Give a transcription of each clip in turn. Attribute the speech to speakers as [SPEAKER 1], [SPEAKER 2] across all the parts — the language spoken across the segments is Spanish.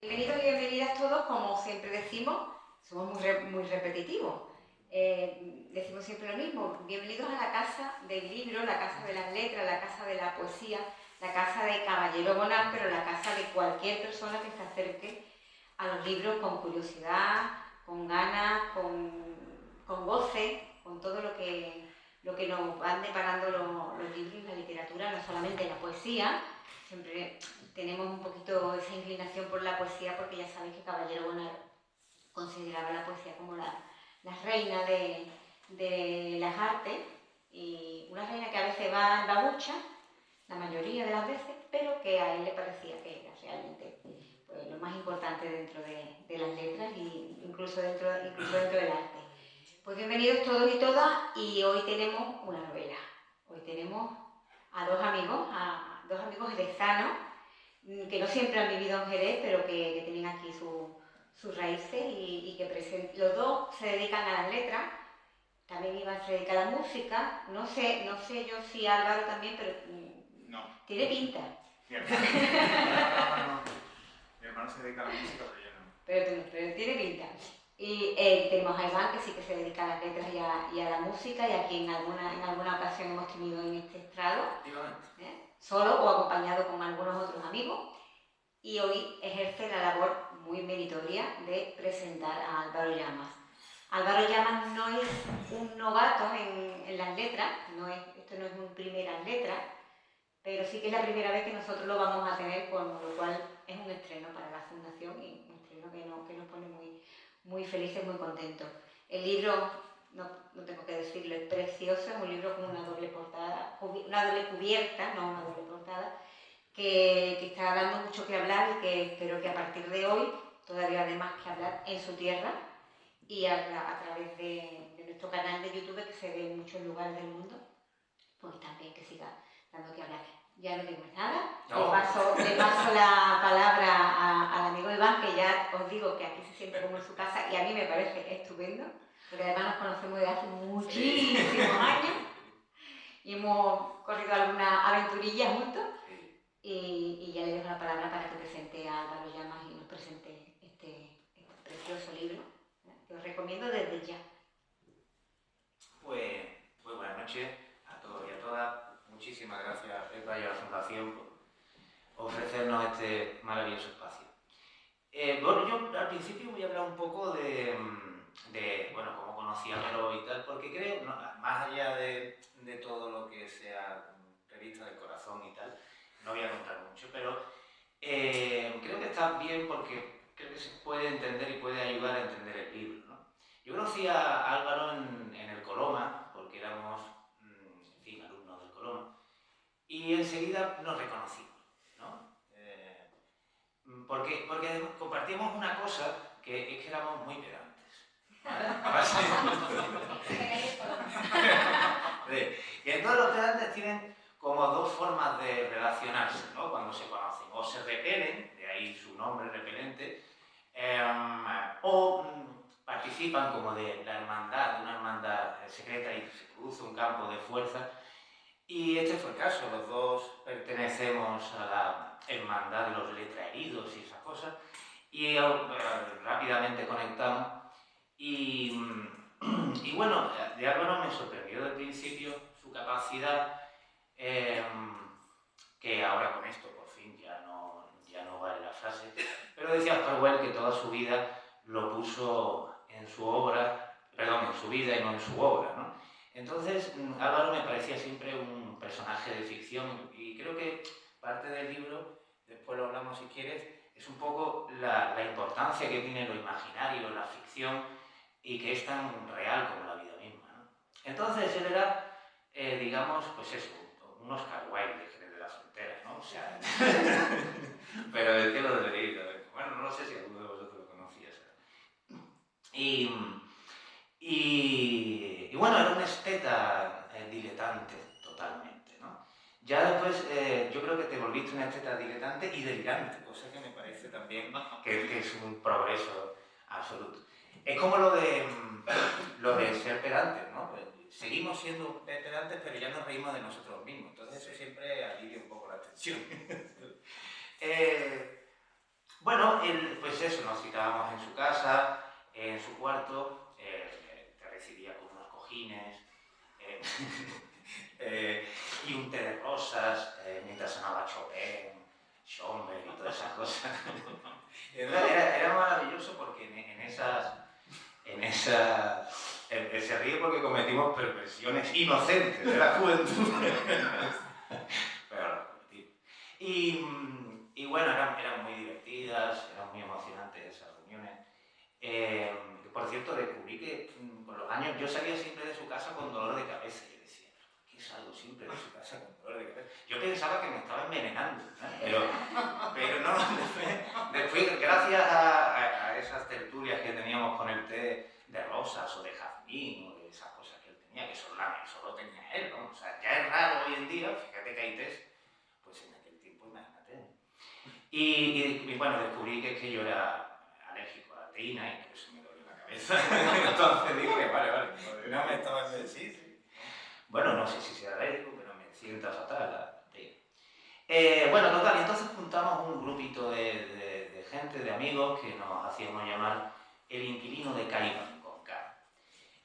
[SPEAKER 1] Bienvenidos y bienvenidas todos, como siempre decimos, somos muy repetitivos. Decimos siempre lo mismo, bienvenidos a la casa del libro, la casa de las letras, la casa de la poesía, la casa de Caballero Bonal, pero la casa de cualquier persona que se acerque a los libros con curiosidad, con ganas, con goce, con todo lo que nos van deparando los libros y la literatura, no solamente la poesía. Siempre tenemos un poquito esa inclinación por la poesía porque ya sabéis que Caballero Bonal consideraba la poesía como la reina de las artes, y una reina que a veces va en babucha, la mayoría de las veces, pero que a él le parecía que era realmente pues, lo más importante dentro de las letras e incluso dentro del arte. Pues bienvenidos todos y todas, y hoy tenemos una novela. Hoy tenemos a dos amigos jerezanos, que no siempre han vivido en Jerez, pero que tienen aquí sus raíces y que los dos se dedican a las letras. También Iván se dedica a la música. No sé yo si Álvaro también, pero
[SPEAKER 2] no.
[SPEAKER 1] Tiene pinta.
[SPEAKER 2] Mi hermano, no. Mi hermano se dedica a la música, pero yo no.
[SPEAKER 1] Pero tiene pinta. Y tenemos a Iván, que sí que se dedica a las letras y a la música, y aquí en alguna ocasión hemos tenido en este estrado, solo o acompañado con algunos otros amigos, y hoy ejerce la labor muy meritoria de presentar a Álvaro Llamas. Álvaro Llamas no es un novato en las letras, esto no es un primeras letras, pero sí que es la primera vez que nosotros lo vamos a tener, con lo cual es un estreno para la Fundación y un estreno que nos pone muy felices, muy contentos. El libro, no tengo que decirlo, es precioso, es un libro con una doble portada, una doble cubierta, no una doble portada, que está dando mucho que hablar y que espero que a partir de hoy todavía dé más que hablar en su tierra y a través de nuestro canal de YouTube, que se ve en muchos lugares del mundo, pues también que siga dando que hablar. Ya no digo más nada, le paso la palabra al amigo Iván, que ya os digo que aquí se siente como en su casa y a mí me parece estupendo, porque además nos conocemos desde hace muchísimos años y hemos corrido alguna aventurilla juntos, y ya le dejo la palabra para que presente a Álvaro Llamas y nos presente este precioso libro, que os recomiendo desde ya.
[SPEAKER 3] Pues buenas noches a todos y a todas. Muchísimas gracias a Pepa y a la Fundación por ofrecernos este maravilloso espacio. Bueno, yo al principio voy a hablar un poco de bueno, cómo conocí a Melo y tal, porque creo, no, más allá de todo lo que sea revista del corazón y tal, no voy a contar mucho, pero creo que está bien porque creo que se puede entender y puede ayudar a entender el libro, ¿no? Yo conocí a Álvaro en el Coloma, porque éramos, en fin, alumnos del Coloma, y enseguida nos reconocimos, ¿no? Porque compartíamos una cosa, que es que éramos muy pedantes. Y entonces los pedantes tienen como dos formas de relacionarse, ¿no? Cuando se conocen. O se repelen, de ahí su nombre, repelente, o participan como de la hermandad, de una hermandad secreta, y se produce un campo de fuerza. Y este fue el caso, los dos pertenecemos a la hermandad de los letraheridos y esas cosas, y rápidamente conectamos. Y bueno, de Álvaro me sorprendió desde el principio su capacidad, que ahora con esto por fin ya no vale la frase, pero decía Oscar Wilde que toda su vida lo puso en su obra, perdón, en su vida y no en su obra, ¿no? Entonces, Álvaro me parecía siempre un personaje de ficción, y creo que parte del libro, después lo hablamos si quieres, es un poco la importancia que tiene lo imaginario, la ficción, y que es tan real como la vida misma, ¿no? Entonces él era, digamos, pues eso, un Oscar Wilde de la frontera, ¿no? O sea, pero ¿de qué lo deberéis saber? Bueno, no lo sé si alguno de vosotros lo conocía, y bueno, era un esteta diletante totalmente, ¿no? Ya después yo creo que te volviste un esteta diletante y delirante, cosa que me parece también que es un progreso absoluto. Es como lo de ser pedantes, ¿no? Pues seguimos siendo pedantes, pero ya nos reímos de nosotros mismos, entonces eso siempre alivia un poco la tensión. Bueno, pues eso, nos citábamos en su casa, en su cuarto, te recibía con unos cojines y un té de rosas mientras sonaba Chopin, Schönberg y todas esas cosas. Era maravilloso porque se ríe porque cometimos perversiones inocentes de la juventud. Pero las cometimos. Y bueno, eran muy divertidas, eran muy emocionantes esas reuniones. Por cierto, descubrí que con los años yo salía siempre de su casa con dolor de cabeza. Yo decía, ¿por qué salgo siempre de su casa con dolor de cabeza? Yo pensaba que me estaba envenenando, ¿no? Pero no, después gracias a esas tertulias que teníamos con el té de rosas o de jazmín o de esas cosas que él tenía, que solo tenía él, ¿no? O sea, ya es raro hoy en día, fíjate que hay tés, pues en aquel tiempo, imagínate. Y bueno, descubrí que yo era alérgico a la teína y por eso me dolió la cabeza. Entonces dije, vale, no me estaba en sí. Bueno, no sé si sea alérgico, pero me sienta fatal la teína. Bueno, total, entonces juntamos un grupito de gente, de amigos, que nos hacíamos llamar el inquilino de Caiban con K.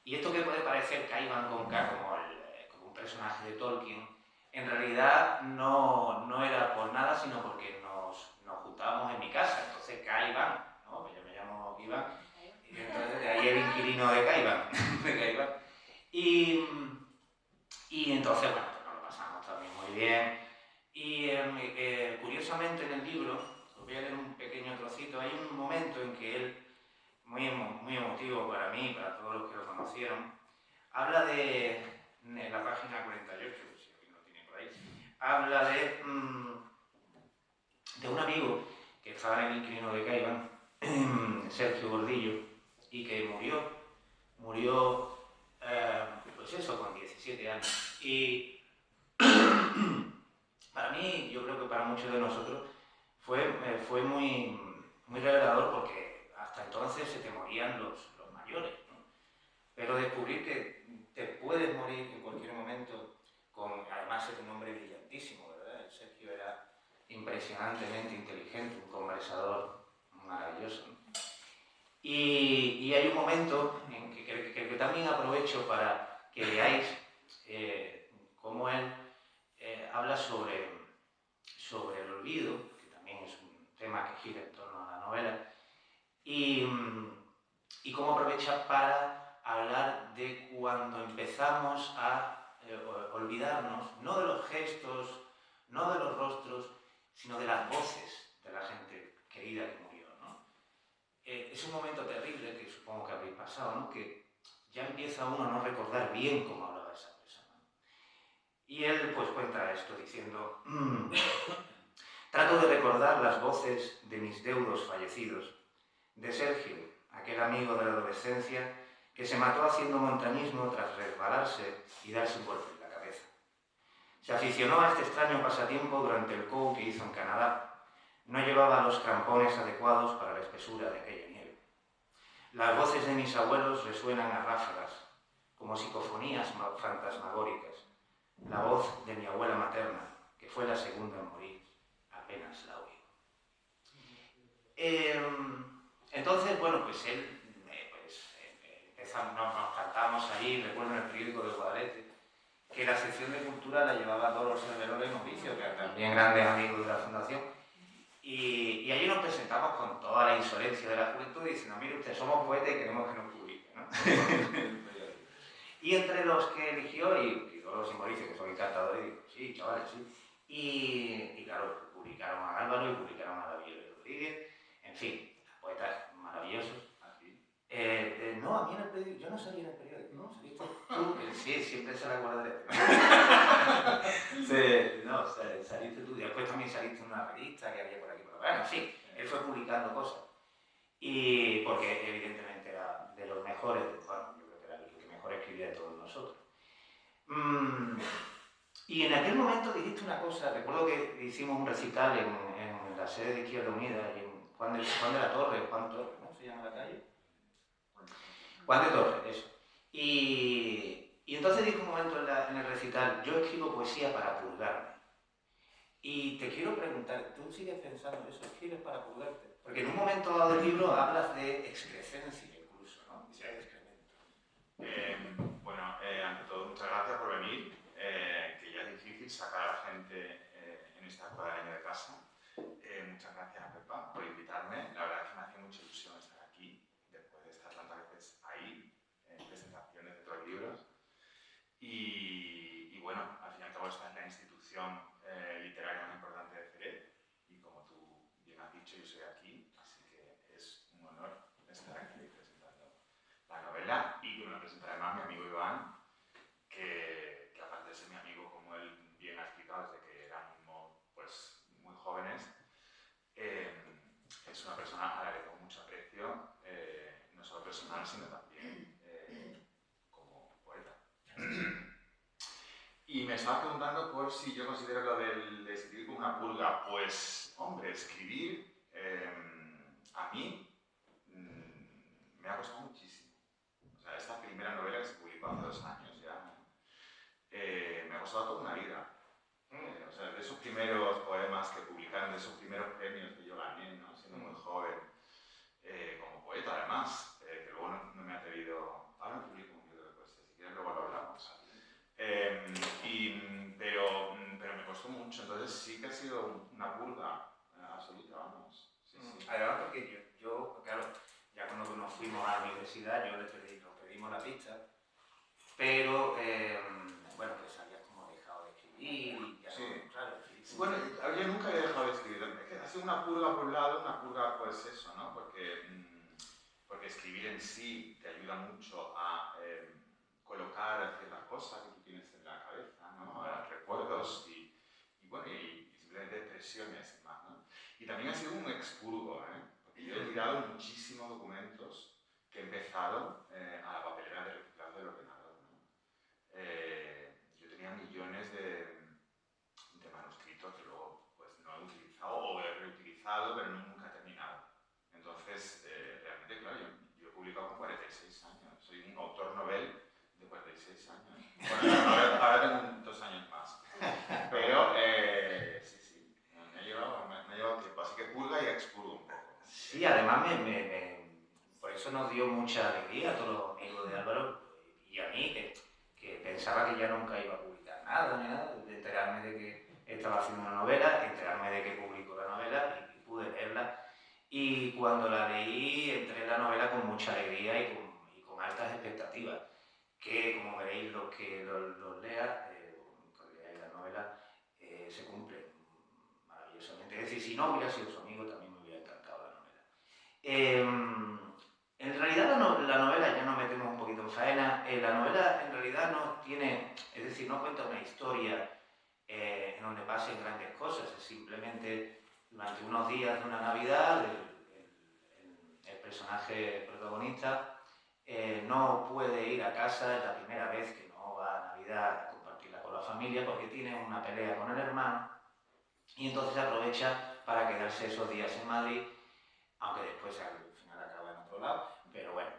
[SPEAKER 3] Y esto que puede parecer Caiban con K como un personaje de Tolkien, en realidad no era por nada, sino porque nos juntábamos en mi casa. Entonces Caiban, ¿no? Yo me llamo Iván, y entonces de ahí el inquilino de Caiban. Y entonces, bueno, pues nos lo pasamos también muy bien. Y curiosamente en el libro, os voy a leer un pequeño trocito, hay un momento en que él, muy emotivo para mí y para todos los que lo conocieron, habla en la página 48, si alguien lo tiene por ahí, habla de un amigo que estaba en el inquilino de Caiban, Sergio Gordillo, y que murió pues eso, con 17 años. Y para mí, yo creo que para muchos de nosotros, fue muy revelador porque hasta entonces se te morían los mayores, ¿no? Pero descubrir que te puedes morir en cualquier momento, además era un hombre brillantísimo, ¿verdad? El Sergio era impresionantemente inteligente, un conversador maravilloso, ¿no? Y hay un momento en que también aprovecho para que veáis cómo él habla sobre el olvido, que también es un tema que gira en torno a la novela, y cómo aprovecha para hablar de cuando empezamos a olvidarnos, no de los gestos, no de los rostros, sino de las voces de la gente querida que murió, ¿no? Es un momento terrible que supongo que habréis pasado, ¿no? Que ya empieza uno a no recordar bien cómo hablaba esa persona. Y él pues cuenta esto diciendo: trato de recordar las voces de mis deudos fallecidos, de Sergio, aquel amigo de la adolescencia que se mató haciendo montañismo tras resbalarse y darse un golpe en la cabeza. Se aficionó a este extraño pasatiempo durante el COU que hizo en Canadá. No llevaba los crampones adecuados para la espesura de aquella nieve. Las voces de mis abuelos resuenan a ráfagas, como psicofonías fantasmagóricas. La voz de mi abuela materna, que fue la segunda en morir, apenas la oí. Entonces, bueno, pues él, nos cantamos allí, recuerdo en el periódico de Guadalete, que la sección de cultura la llevaba Dolores Cerveró y Novicio, que eran también grandes amigos de la Fundación, y allí nos presentamos con toda la insolencia de la juventud diciendo: mire usted, somos poetas y queremos que nos publique, ¿no? Y entre los que eligió, y Dolores y Mauricio, que son encantadores, digo: sí, chavales, sí. Y claro, publicaron a Álvaro y publicaron a David Rodríguez, en fin, poetas maravillosos. No, a mí en el periódico, yo no salí en el periódico, ¿no? ¿Saliste tú? Sí, siempre se la guardaré. Saliste tú. Después también saliste en una revista que había por aquí. Bueno, en fin, él fue publicando cosas. Y porque evidentemente era de los mejores, bueno, yo creo que era el que mejor escribía de todos nosotros. Y en aquel momento dijiste una cosa, recuerdo que hicimos un recital en la sede de Izquierda Unida, y en Juan de la Torre, ¿no se llama la calle? Juan de Torre, eso. Y entonces dije un momento en el recital: yo escribo poesía para purgarme. Y te quiero preguntar, ¿tú sigues pensando eso? ¿Escribes para purgarte? Porque en un momento dado del libro hablas de excrescencia incluso, ¿no?
[SPEAKER 2] Sí. Bueno, ante todo, muchas gracias por venir, que ya es difícil sacar a la gente en esta época del año de casa. Muchas gracias, Pepa, por invitarme. La verdad es que me hace mucha ilusión estar aquí, después de estar tantas veces ahí, en presentaciones de otros libros. Y bueno, al fin y al cabo esta es la institución literaria más importante de Jerez, y como tú bien has dicho, yo soy aquí, así que es un honor estar aquí presentando la novela, y que me lo presenta además mi amigo Iván, que aparte de ser mi amigo, como él bien ha explicado, desde que éramos pues, muy jóvenes, es una persona a la que tengo mucho aprecio, no solo personal, sino también como poeta. Y me estaba preguntando por si yo considero lo de escribir como una purga. Pues, hombre, escribir a mí me ha costado muchísimo. O sea, esta primera novela que se publicó hace 2 años ya, me ha costado toda una vida. O sea, de esos primeros poemas que publicaron, de esos primeros premios que yo gané, ¿no? Siendo muy joven, como poeta además, que luego no me he atrevido. Ahora no publico un libro de poesía, si quieres luego lo hablamos. Pero me costó mucho, entonces sí que ha sido una purga absoluta, vamos. Sí, sí.
[SPEAKER 3] Además, porque yo, claro, ya cuando nos fuimos a la universidad, nos pedimos la pista, pero bueno, pues habías como dejado de escribir y ya
[SPEAKER 2] sí.
[SPEAKER 3] No, claro.
[SPEAKER 2] Bueno, yo nunca he dejado de escribir. Es que ha sido una purga por un lado, una purga pues eso, ¿no? Porque escribir en sí te ayuda mucho a colocar ciertas cosas que tú tienes en la cabeza, ¿no? Recuerdos y simplemente expresiones más, ¿no? Y también ha sido un expurgo, porque yo he tirado muchísimos documentos que he empezado a la papelera de reciclaje del ordenador, ¿no? Yo tenía millones de manuscritos que luego pues, no he utilizado o he reutilizado, pero nunca he terminado. Entonces, realmente, claro, yo he publicado con 46 años. Soy un autor novel de 46 años. Bueno, ahora tengo 2 años más. Pero, sí, me ha llevado tiempo. Así que purga y expurgo un poco.
[SPEAKER 3] Sí, además por eso nos dio mucha alegría a todos los amigos de Álvaro y a mí, que pensaba que ya nunca iba a publicar nada, ni nada, de enterarme de que estaba haciendo una novela, enterarme de que publicó la novela y pude leerla. Y cuando la leí, entré en la novela con mucha alegría y con altas expectativas, que como veréis los que los leáis la novela, se cumplen maravillosamente. Es decir, si no hubiera sido su amigo, también me hubiera encantado la novela. En realidad la novela, ya nos metemos un poquito en faena, la novela en realidad no tiene, es decir, no cuenta una historia en donde pasen grandes cosas, es simplemente durante unos días de una Navidad el personaje protagonista no puede ir a casa, es la primera vez que no va a Navidad a compartirla con la familia porque tiene una pelea con el hermano y entonces aprovecha para quedarse esos días en Madrid, aunque después al final acaba en otro lado, pero bueno,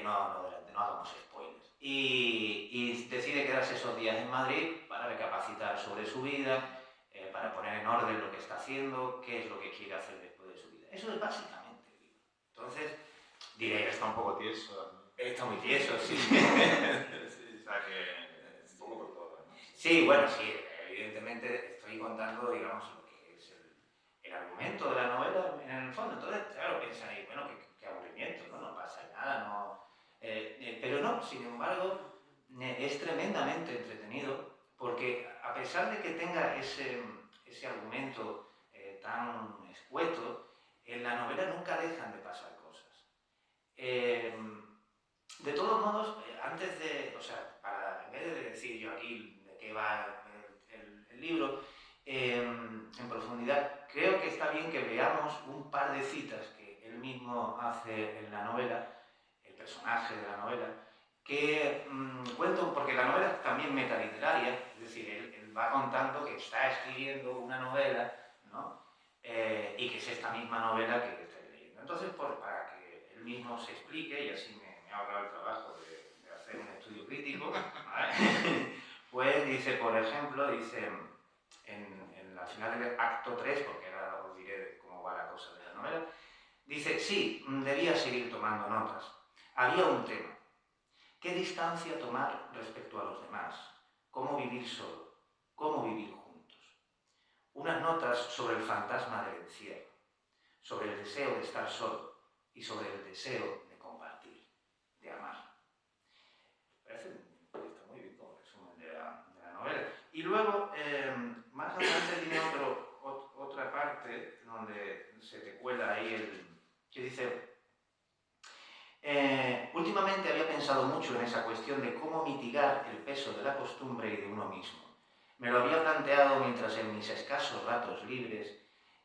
[SPEAKER 3] no hagamos spoilers. Y decide quedarse esos días en Madrid para recapacitar sobre su vida, para poner en orden lo que está haciendo, qué es lo que quiere hacer después de su vida. Eso es básicamente el libro. Entonces, diréis...
[SPEAKER 2] Está un poco tieso.
[SPEAKER 3] Está muy tieso, sí.
[SPEAKER 2] Sí, o sea que un poco por todo, ¿no?
[SPEAKER 3] Sí, bueno, sí, evidentemente estoy contando, digamos, lo que es el argumento de la novela en el fondo. Entonces, claro, pensáis, bueno, qué aburrimiento, ¿no? No pasa nada, no... pero no, sin embargo, es tremendamente entretenido porque a pesar de que tenga ese argumento tan escueto, en la novela nunca dejan de pasar cosas. De todos modos, antes de, o sea, en vez de decir yo aquí de qué va el libro, en profundidad, creo que está bien que veamos un par de citas que él mismo hace en la novela, el personaje de la novela, que cuento, porque la novela es también metaliteraria, es decir, él va contando que está escribiendo una novela, ¿no? Y que es esta misma novela que está leyendo. Entonces, para que él mismo se explique, y así me ha ahorrado el trabajo de hacer un estudio crítico, ¿vale? Pues dice, por ejemplo, en la final del acto 3, porque ahora os diré cómo va la cosa de la novela, Dice, sí, debía seguir tomando notas. Había un tema. ¿Qué distancia tomar respecto a los demás? ¿Cómo vivir solo? ¿Cómo vivir juntos? Unas notas sobre el fantasma del encierro, sobre el deseo de estar solo y sobre el deseo de compartir, de amar. Parece está muy bien como resumen de la novela. Y luego, más adelante tiene otra parte donde se te cuela ahí que dice, últimamente había pensado mucho en esa cuestión de cómo mitigar el peso de la costumbre y de uno mismo. Me lo había planteado mientras en mis escasos ratos libres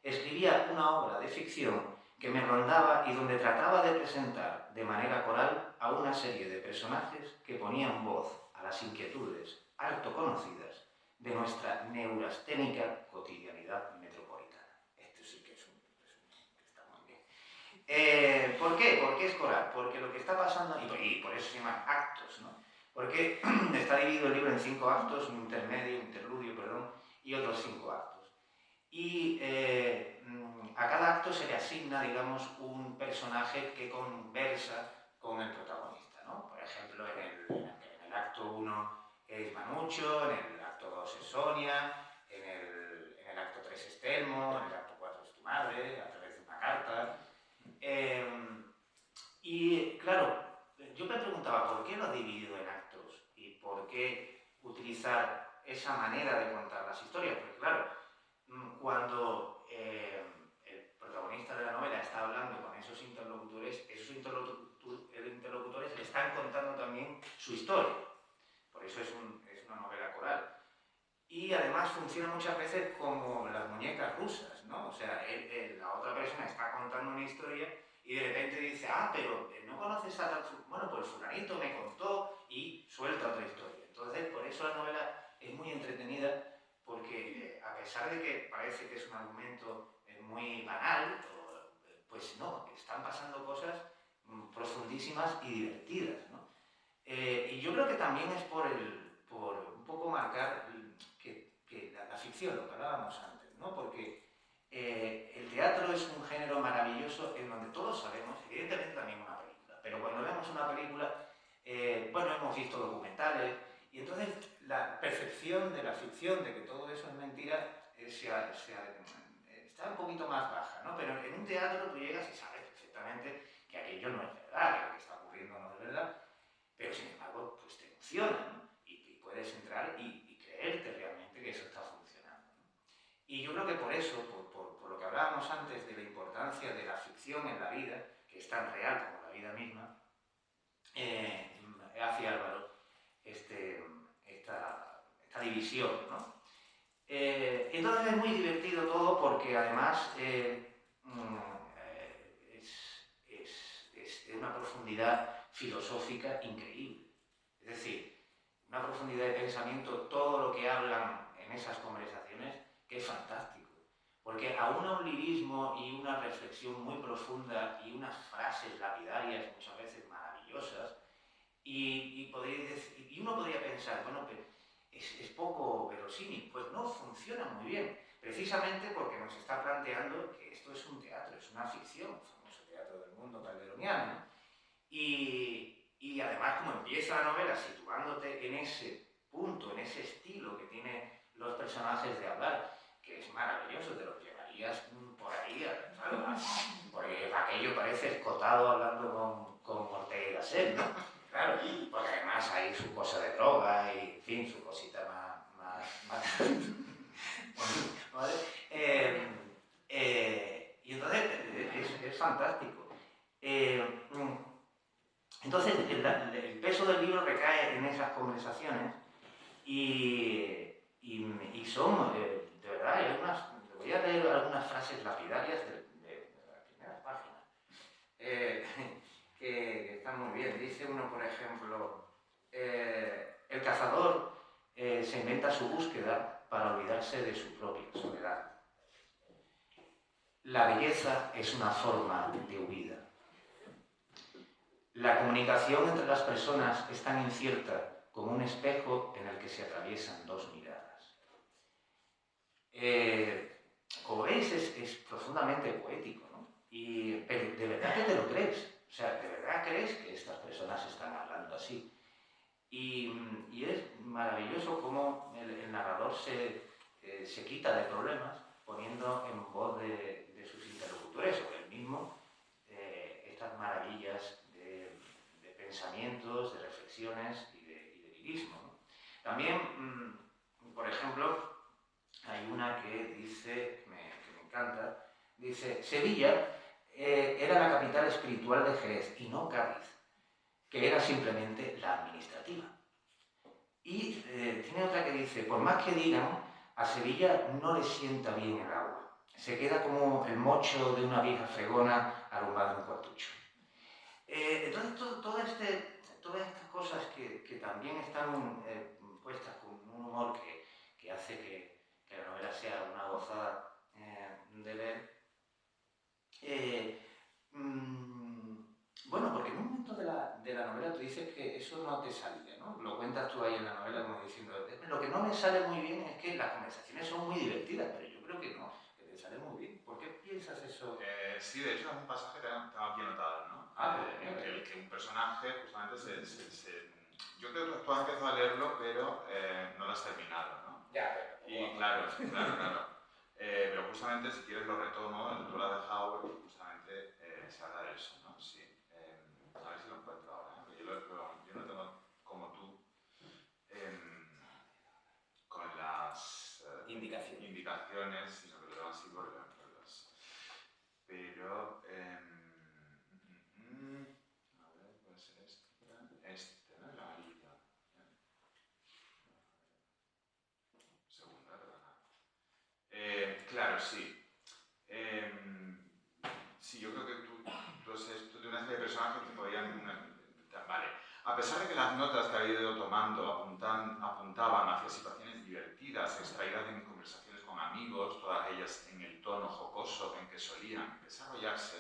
[SPEAKER 3] escribía una obra de ficción que me rondaba y donde trataba de presentar de manera coral a una serie de personajes que ponían voz a las inquietudes harto conocidas de nuestra neurasténica cotidianidad metropolitana. Esto sí que es que está muy bien. ¿Por qué? ¿Por qué es coral? Porque lo que está pasando, y por eso se llaman actos, ¿no? Porque está dividido el libro en 5 actos, un interludio, y otros 5 actos. Y a cada acto se le asigna, digamos, un personaje que conversa con el protagonista, ¿no? Por ejemplo, en el acto 1 es Manucho, en el acto 2 es Sonia, en el acto 3 es Telmo, en el acto 4 es tu madre, a través de una carta. Y claro, yo me preguntaba por qué lo ha dividido en actos y por qué utilizar esa manera de contar las historias, porque claro, cuando el protagonista de la novela está hablando con esos interlocutores le están contando también su historia. Por eso es una novela coral. Y además funciona muchas veces como las muñecas rusas, ¿no? O sea, la otra persona está contando una historia y de repente dice, pero no conoces a tal... Bueno, pues fulanito me contó y suelta otra historia. Entonces, por eso la novela es muy entretenida, porque a pesar de que parece que es un argumento muy banal, pues no, están pasando cosas profundísimas y divertidas, ¿no? Y yo creo que también es por un poco marcar que la ficción, lo que hablábamos antes, ¿no? Porque el teatro es un género maravilloso en donde todos sabemos, evidentemente también una película, pero cuando vemos una película, bueno, hemos visto documentales, y entonces la percepción de la ficción, de que todo eso es mentira, está un poquito más baja, ¿no? Pero en un teatro tú llegas y sabes perfectamente que aquello no es verdad, que lo que está ocurriendo no es verdad, pero sin embargo, pues te emociona, ¿no? Y puedes entrar y creerte realmente que eso está funcionando, ¿no? Y yo creo que por eso, por lo que hablábamos antes de la importancia de la ficción en la vida, que es tan real como la vida misma, hace Álvaro esta división, ¿no? Entonces es muy divertido todo porque además es de una profundidad filosófica increíble. Es decir, una profundidad de pensamiento, todo lo que hablan en esas conversaciones, que es fantástico. Porque aúna un lirismo y una reflexión muy profunda y unas frases lapidarias muchas veces maravillosas, y uno podría pensar, bueno, pero es poco verosímil. Pues no, funciona muy bien, precisamente porque nos está planteando que esto es un teatro, es una ficción, el famoso teatro del mundo calderoniano, ¿no? Y además, como empieza la novela situándote en ese punto, en ese estilo que tienen los personajes de hablar, que es maravilloso, te los llevarías por ahí, ¿sabes? Porque aquello parece Escotado hablando con Ortega y Gasset, ¿no? Claro, porque además hay su cosa de droga y, en fin, su cosita más ¿vale? Y entonces es fantástico. Entonces, el peso del libro recae en esas conversaciones y son, de verdad, voy a leer algunas frases lapidarias de las primeras páginas, que están muy bien. Dice uno, por ejemplo, el cazador se inventa su búsqueda para olvidarse de su propia soledad. La belleza es una forma de huida. La comunicación entre las personas es tan incierta como un espejo en el que se atraviesan dos miradas. Como veis, es profundamente poético, ¿no? Pero de verdad que te lo crees. O sea, de verdad crees que estas personas están hablando así. Y es maravilloso cómo el narrador se quita de problemas poniendo en voz de sus interlocutores o él mismo estas maravillas de pensamientos, de reflexiones y de lirismo, ¿no? También, por ejemplo, hay una que dice, que me encanta, dice: Sevilla era la capital espiritual de Jerez y no Cádiz, que era simplemente la administrativa. Y tiene otra que dice: por más que digan, a Sevilla no le sienta bien el agua. Se queda como el mocho de una vieja fregona arrumbado en un cuartucho. Entonces, todas estas cosas que también están puestas con un humor que hace que la novela sea una gozada de leer. Bueno, porque en un momento de la novela tú dices que eso no te salía, ¿no? Lo cuentas tú ahí en la novela como diciendo: lo que no me sale muy bien es que las conversaciones son muy divertidas, pero yo creo que no, que te sale muy bien. ¿Por qué piensas eso?
[SPEAKER 2] Sí, de hecho es un pasaje que tengo aquí anotado, ¿no? Que un personaje justamente yo creo que tú has empezado a leerlo, pero no lo has terminado, ¿no?
[SPEAKER 3] Ya, pero...
[SPEAKER 2] Y claro. Pero justamente, si quieres, lo retomo, tú lo has dejado porque justamente se habla de eso, ¿no? Sí. A ver si lo encuentro ahora, ¿eh? Yo no tengo como tú con las indicaciones, sino que lo tengo así por las... Pero... a ver, puede ser este, ¿no? El amarillo. Segundo, perdona. Claro, sí. Sí, yo creo que tú has esto de una serie de personajes que podían... Vale. A pesar de que las notas que había ido tomando apuntaban hacia situaciones divertidas, extraídas de mis conversaciones con amigos, todas ellas en el tono jocoso en que solían desarrollarse,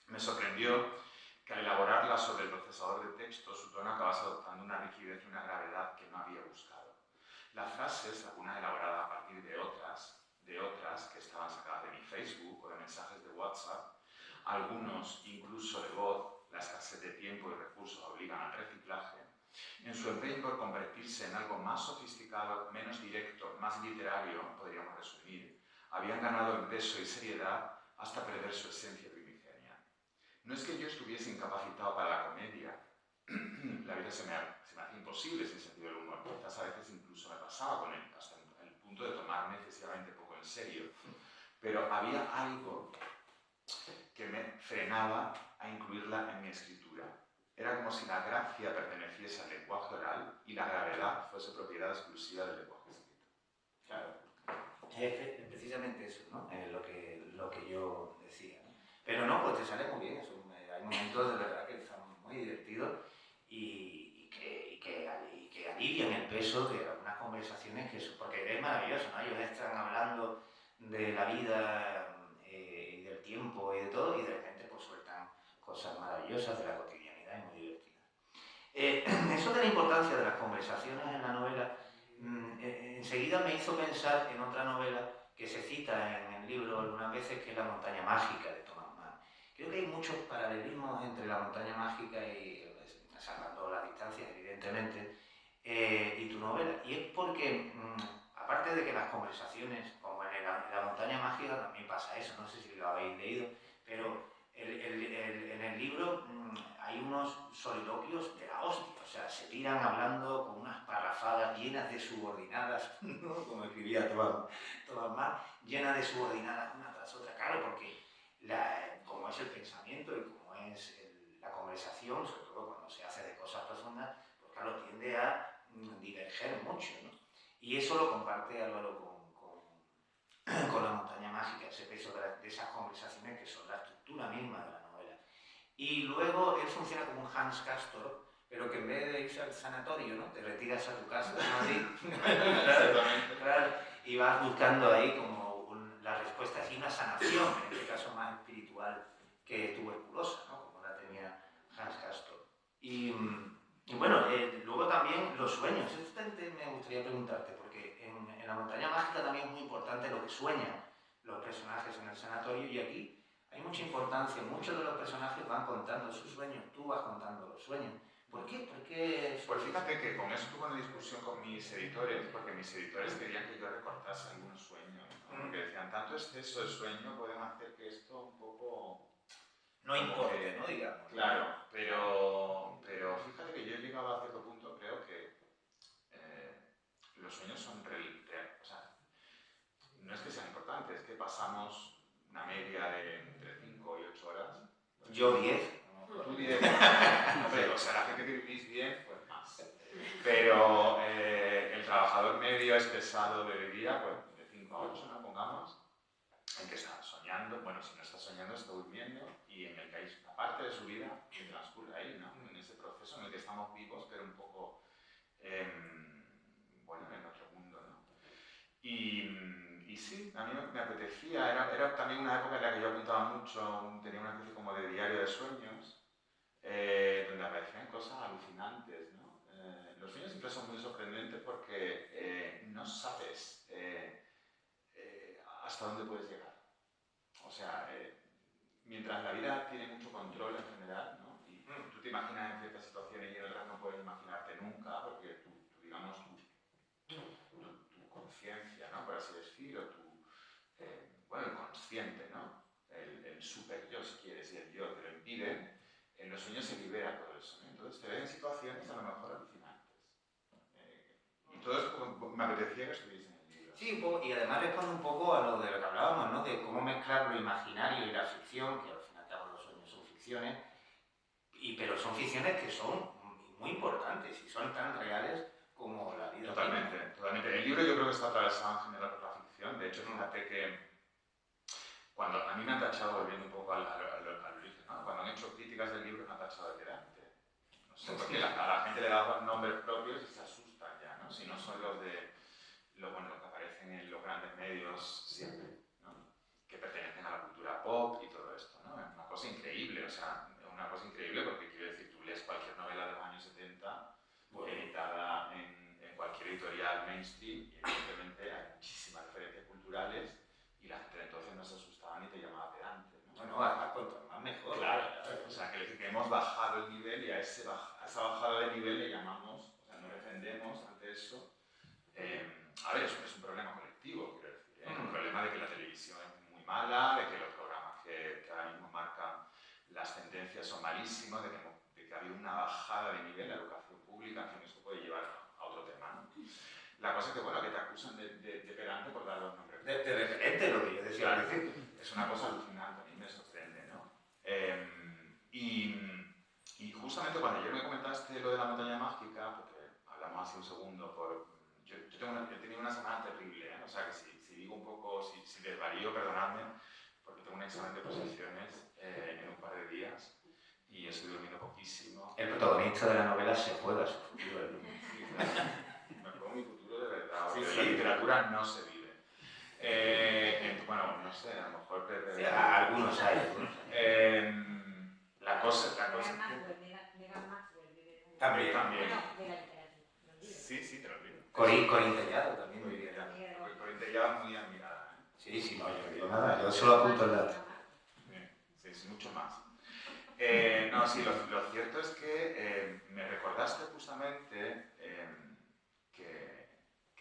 [SPEAKER 2] me sorprendió que al elaborarlas sobre el procesador de texto, su tono acabase adoptando una rigidez y una gravedad que no había buscado. Las frases, algunas elaboradas a partir de otras que estaban sacadas de mi Facebook o de mensajes de WhatsApp, algunos incluso de voz, la escasez de tiempo y recursos obligan al reciclaje, en su empeño por convertirse en algo más sofisticado, menos directo, más literario, podríamos resumir, habían ganado en peso y seriedad hasta perder su esencia primigenia. No es que yo estuviese incapacitado para la comedia, la vida se me hace imposible sin sentido del humor, quizás a veces incluso me pasaba con él, hasta el punto de tomarme excesivamente poco en serio, pero había algo que me frenaba a incluirla en mi escritura. Era como si la gracia perteneciese al lenguaje oral y la gravedad fuese propiedad exclusiva del lenguaje escrito.
[SPEAKER 3] Claro, es precisamente eso, ¿no? Lo que yo decía, ¿no? Pero no, pues te sale muy bien, hay momentos de verdad que están muy divertidos y que alivian el peso de algunas conversaciones porque es maravilloso, ¿no? Ellos están hablando de la vida y del tiempo y de todo, y de repente pues sueltan cosas maravillosas de la cotidianidad y muy divertidas. Eso de la importancia de las conversaciones en la novela enseguida me hizo pensar en otra novela que se cita en el libro algunas veces, que es La montaña mágica de Thomas Mann. Creo que hay muchos paralelismos entre La montaña mágica y, salvando las distancias evidentemente, y tu novela. Y es porque, aparte de que las conversaciones, como en la montaña mágica, también pasa eso, no sé si lo habéis leído, pero en el libro hay unos soliloquios de la hostia, o sea, se tiran hablando con unas parrafadas llenas de subordinadas, ¿no? Como escribía Thomas Mann, llenas de subordinadas una tras otra, claro, porque como es el pensamiento y como es la conversación, sobre todo cuando se hace de cosas profundas, pues claro, tiende a diverger mucho, ¿no? Y eso lo comparte Álvaro con La montaña mágica, ese peso de esas conversaciones que son la estructura misma de la novela. Y luego él funciona como un Hans Castor, pero que en vez de irse al sanatorio, ¿no? Te retiras a tu casa en Madrid, claro, y vas buscando ahí como la respuesta, así una sanación, en este caso más espiritual que tuberculosa, ¿no? Como la tenía Hans Castor. Y bueno, luego también los sueños. Esto me gustaría preguntarte, porque en La montaña mágica también es muy importante lo que sueñan los personajes en el sanatorio, y aquí hay mucha importancia, muchos de los personajes van contando sus sueños, tú vas contando los sueños. ¿Por qué?
[SPEAKER 2] Pues fíjate que con eso tuve una discusión con mis editores, porque mis editores querían que yo recortase algunos sueños, ¿no? Porque decían, tanto exceso de sueño pueden hacer que esto un poco...
[SPEAKER 3] No importe, ¿no? Digamos.
[SPEAKER 2] Claro, pero fíjate que yo he llegado a cierto punto, creo que los sueños son o sea, no es que sean importantes, es que pasamos una media de entre 5 y 8 horas.
[SPEAKER 3] Yo 10.
[SPEAKER 2] Tú 10. Hombre, o sea, la gente que vivís bien, pues más. Pero el trabajador medio espesado de día, pues de 5 a 8, ¿no? Pongamos, en que está soñando, bueno, si no está soñando, está durmiendo, y en el que hay una parte de su vida que transcurre ahí, ¿no? En ese proceso en el que estamos vivos, pero un poco, bueno, en otro mundo, ¿no? Y sí, a mí me apetecía, era también una época en la que yo apuntaba mucho, tenía una especie como de diario de sueños, donde aparecían cosas alucinantes, ¿no? Los sueños siempre son muy sorprendentes porque no sabes hasta dónde puedes llegar. O sea, mientras la vida tiene mucho control en general, ¿no? Y tú te imaginas en ciertas situaciones y en otras no puedes imaginarte nunca, porque digamos, tu conciencia, ¿no? Por así decirlo, bueno, el consciente, ¿no? El super yo, si quieres, y el yo te lo impiden, en los sueños se libera todo eso, ¿no? Entonces te ves en situaciones a lo mejor alucinantes. Y todo eso me apetecía que estuviese en el libro.
[SPEAKER 3] Sí, un poco, y además responde un poco a lo de lo que hablábamos, ¿no? De cómo mezclar lo imaginario y la ficción, que al fin y al cabo los sueños son ficciones, pero son ficciones que son muy importantes y son tan reales como la vida.
[SPEAKER 2] Totalmente, totalmente. El libro yo creo que está atravesado en general por la ficción. De hecho, fíjate que cuando a mí me han tachado, volviendo un poco al origen, ¿no? Cuando han hecho críticas del libro me han tachado de pedante. No sé, porque a la gente le da nombres propios y se asustan ya, ¿no? Si no son los de lo que aparecen en los grandes medios siempre, ¿no? Que pertenecen a la cultura pop y todo esto, ¿no? Es una cosa increíble, o sea, es una cosa increíble porque quiero decir, tú lees cualquier novela de los años 70 editada en cualquier editorial mainstream y evidentemente hay muchísimas referencias culturales y la gente de entonces no se asustaba ni te llamaba pedante, ¿no?
[SPEAKER 3] Bueno, a cuanto más mejor.
[SPEAKER 2] Claro, o sea, que hemos bajado el nivel y a esa bajada de nivel le llamamos, o sea, nos defendemos ante eso. A ver, eso es un problema colectivo, quiero decir, ¿eh? Un problema de que la televisión es muy mala, de que los programas que ahora mismo marcan las tendencias son malísimos, de que ha habido una bajada de nivel en la educación pública, en fin, eso puede llevar a otro tema, ¿no? La cosa es que, bueno, que te acusan de pedante por dar los nombres.
[SPEAKER 3] De repente, lo que yo decía al principio.
[SPEAKER 2] Es una cosa alucinante, a mí me sorprende, ¿no? Y justamente cuando ayer me comentaste lo de la montaña mágica, porque hablamos hace un segundo, yo he tenido una semana terrible, ¿eh? O sea que si digo un poco, si desvarío, perdonadme, porque tengo un examen de posiciones en un par de días y estoy durmiendo poquísimo.
[SPEAKER 3] El protagonista de la novela se juega su futuro.
[SPEAKER 2] Sí, claro. Me juego mi futuro de verdad, porque la literatura no se vive. Bueno, no sé, a lo mejor...
[SPEAKER 3] Sí, algunos hay.
[SPEAKER 2] La cosa...
[SPEAKER 1] Megan Maxwell vive
[SPEAKER 3] También.
[SPEAKER 1] Bueno, de la literatura.
[SPEAKER 2] Sí, te lo digo.
[SPEAKER 3] Corín Tellado también muy bien.
[SPEAKER 2] Corín Tellado muy admirada.
[SPEAKER 3] Sí, no, yo digo nada, yo solo apunto el dato.
[SPEAKER 2] Sí, mucho más. No, sí, lo cierto es que me recordaste justamente que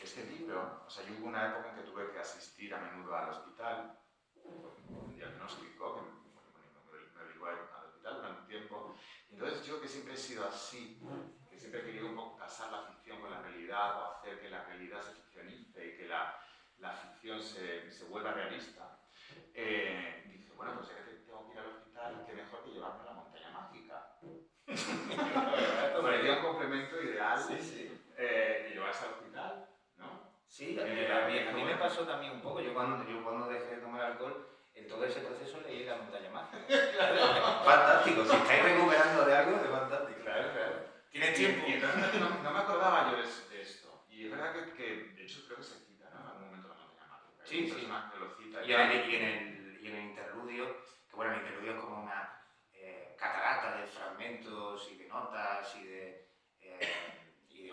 [SPEAKER 2] este libro, o sea, yo hubo una época en que tuve que asistir a menudo al hospital, un diagnóstico, que me obligó al hospital durante un tiempo, y entonces yo que siempre he sido así, que siempre he querido un poco casar la ficción con la realidad, o hacer que la realidad se ficcionice y que la ficción se vuelva realista, dije, bueno, pues ya que tengo que ir al hospital, qué mejor que llevarme a la montaña mágica. Me parecía un complemento ideal que llevarse al hospital, ¿no?
[SPEAKER 3] Sí, a mí me pasó también un poco. Yo cuando dejé de tomar alcohol, en todo ese proceso leí La montaña mágica. Fantástico, si estáis recuperando de algo, es fantástico.
[SPEAKER 2] Claro.
[SPEAKER 3] ¿Tienes tiempo?
[SPEAKER 2] Y entonces no me acordaba yo de esto. Y es verdad que de hecho, creo que se cita, ¿no? En algún momento La montaña mágica.
[SPEAKER 3] Sí.
[SPEAKER 2] Hay un personaje que lo cita.
[SPEAKER 3] Y en el interludio, que bueno, el interludio es como una catarata de fragmentos y de notas y de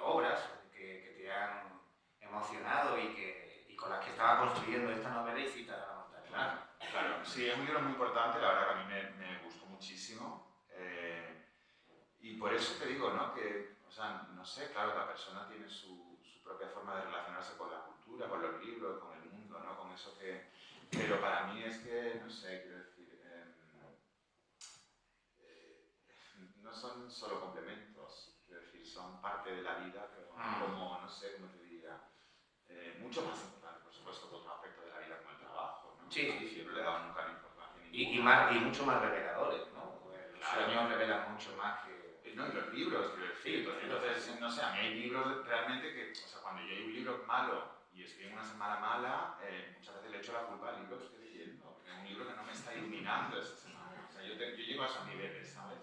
[SPEAKER 3] obras que te han emocionado y con las que estaba construyendo esta novela y cita a La montaña mágica.
[SPEAKER 2] Claro, Sí, es un libro muy importante, la verdad que a mí me gustó muchísimo. Y por eso te digo, ¿no? Que, o sea, no sé, claro, cada persona tiene su propia forma de relacionarse con la cultura, con los libros, con el mundo, ¿no? Con eso que... Pero para mí es que, no sé, quiero decir, no son solo complementos, quiero decir, son parte de la vida, pero como, no sé, cómo te diría, mucho más importante, por supuesto, que otros aspectos de la vida como el trabajo, ¿no?
[SPEAKER 3] Sí, sí, sí.
[SPEAKER 2] Yo no le he dado nunca la importancia
[SPEAKER 3] y mucho más reveladores, ¿no? Los sueños revelan mucho más que...
[SPEAKER 2] No, y los libros, quiero decir. Entonces, no sé, a mí hay libros realmente que, o sea, cuando yo hay un libro malo y estoy en una semana mala, muchas veces le echo la culpa al libro que estoy leyendo, porque es un libro que no me está iluminando esa semana. O sea, yo llego a esos niveles, ¿sabes?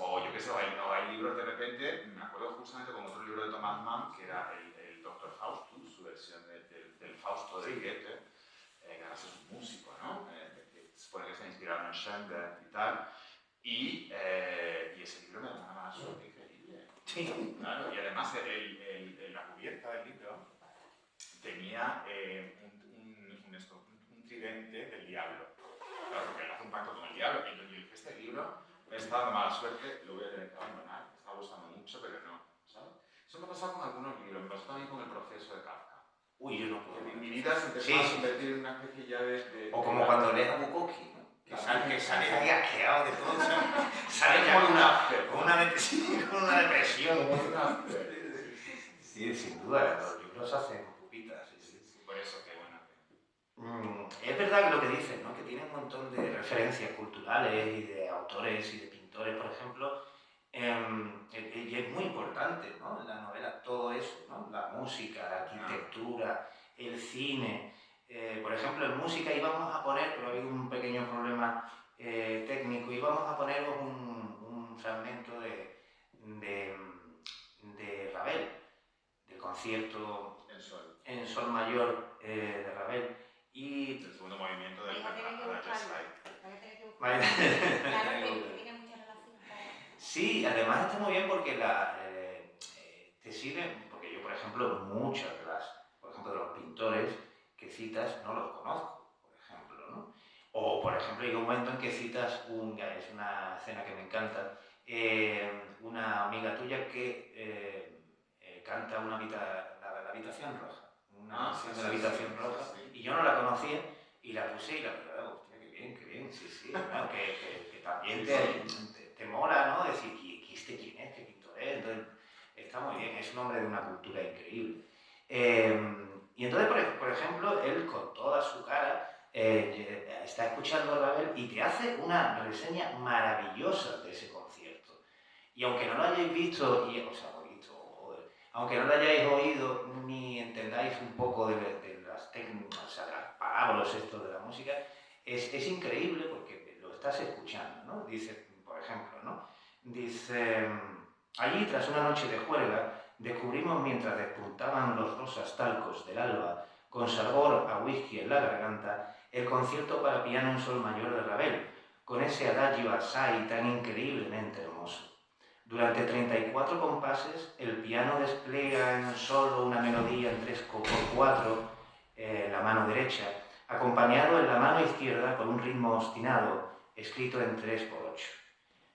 [SPEAKER 2] O yo qué sé, hay libros de repente, me acuerdo justamente con otro libro de Thomas Mann, que era el Dr. Faustus, su versión del Fausto de Goethe, que además es un músico, ¿no? Que se supone que está inspirado en Schoenberg y tal. Y ese libro me da una mala suerte increíble.
[SPEAKER 3] Sí.
[SPEAKER 2] Claro, y además la cubierta del libro tenía un tridente del diablo. Claro, porque él hace un pacto con el diablo. Y yo dije, este libro me está dando mala suerte, lo voy a tener que abandonar. Me está gustando mucho, pero no, ¿sabes? Eso me ha pasado con algunos libros, me pasó también con el proceso de Kafka.
[SPEAKER 3] Uy, yo no puedo.
[SPEAKER 2] Mi vida se empezó a convertir en una especie ya de
[SPEAKER 3] o como cuando lees a Bukowski, ¿no? Que sale ahí asqueado de todo. Sale
[SPEAKER 2] como un after.
[SPEAKER 3] Con una depresión. Sí, sin duda, los libros hacen pupitas.
[SPEAKER 2] Sí, por eso, qué bueno.
[SPEAKER 3] Es verdad que lo que dices, ¿no? Que tiene un montón de referencias culturales y de autores y de pintores, por ejemplo, y es muy importante, ¿no? En la novela todo eso, ¿no? La música, la arquitectura, el cine. Por ejemplo, en música íbamos a poner, pero ha habido un pequeño problema técnico, íbamos a poneros un fragmento de Ravel, del concierto en sol mayor de Ravel. Y
[SPEAKER 2] el segundo movimiento del
[SPEAKER 3] Sí, además está muy bien porque te sirve, porque yo, por ejemplo, muchas de de los pintores que citas no los conozco, por ejemplo, ¿no? O, por ejemplo, hay un momento en que citas es una escena que me encanta, una amiga tuya que canta la habitación roja, una canción de la habitación roja, y yo no la conocía, y la puse y la verdad, hostia, qué bien, sí, claro, que también te mola, ¿no? Decir, ¿quién es? ¿Qué pintor es? Entonces, está muy bien, es un hombre de una cultura increíble. Y entonces, por ejemplo, él con toda su cara está escuchando a Ravel y te hace una reseña maravillosa de ese concierto. Y aunque no lo hayáis visto, aunque no lo hayáis oído ni entendáis un poco de las técnicas, o sea, de las parábolas esto de la música, es increíble porque lo estás escuchando, ¿no? Dice, por ejemplo, ¿no? Dice, allí tras una noche de juerga, descubrimos mientras despuntaban los rosas talcos del alba, con sabor a whisky en la garganta, el concierto para piano en sol mayor de Ravel, con ese adagio assai tan increíblemente hermoso. Durante 34 compases, el piano despliega en solo una melodía en 3/4, la mano derecha, acompañado en la mano izquierda por un ritmo obstinado, escrito en 3/8.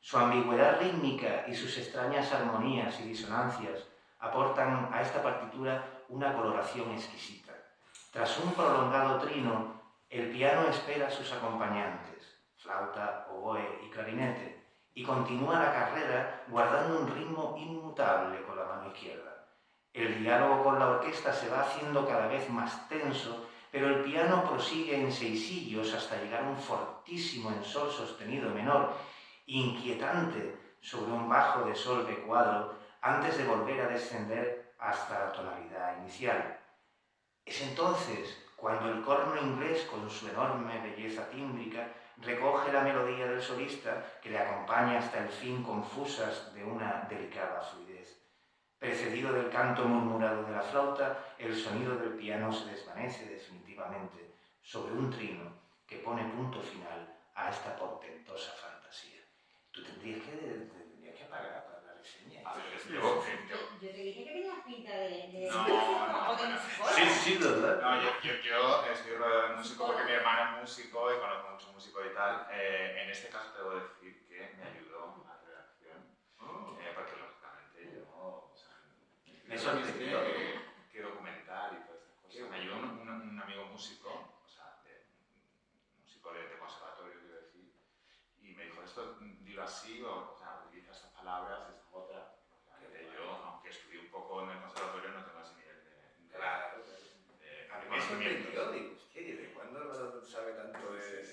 [SPEAKER 3] Su ambigüedad rítmica y sus extrañas armonías y disonancias aportan a esta partitura una coloración exquisita. Tras un prolongado trino, el piano espera a sus acompañantes, flauta, oboe y clarinete, y continúa la carrera guardando un ritmo inmutable con la mano izquierda. El diálogo con la orquesta se va haciendo cada vez más tenso, pero el piano prosigue en seisillos hasta llegar a un fortísimo en sol sostenido menor, inquietante sobre un bajo de sol B4, antes de volver a descender hasta la tonalidad inicial. Es entonces cuando el corno inglés, con su enorme belleza tímbrica, recoge la melodía del solista que le acompaña hasta el fin confusas de una delicada fluidez. Precedido del canto murmurado de la flauta, el sonido del piano se desvanece definitivamente sobre un trino que pone punto final a esta portentosa fantasía. Tú tendrías que apagar para la reseña.
[SPEAKER 2] A ver,
[SPEAKER 1] yo te dije que tenías pinta de
[SPEAKER 2] no,
[SPEAKER 3] sí, ¿verdad?
[SPEAKER 2] No, yo estoy rodeado de músicos porque mi hermano es músico y conozco muchos músicos y tal. En este caso te debo decir que me ayudó a la redacción, porque lógicamente yo, o sea,
[SPEAKER 3] me sorprendió
[SPEAKER 2] que documentar y todas estas cosas. Me ayudó un amigo músico, o sea, un músico de conservatorio, quiero decir, y me dijo, esto dilo así, o sea, utiliza estas palabras, estas otras. Yo, aunque estudié un poco en el conservatorio, no tengo ese nivel de
[SPEAKER 3] claro. A mí me sorprendió, digo, hostia, ¿de cuándo sabe tanto de...?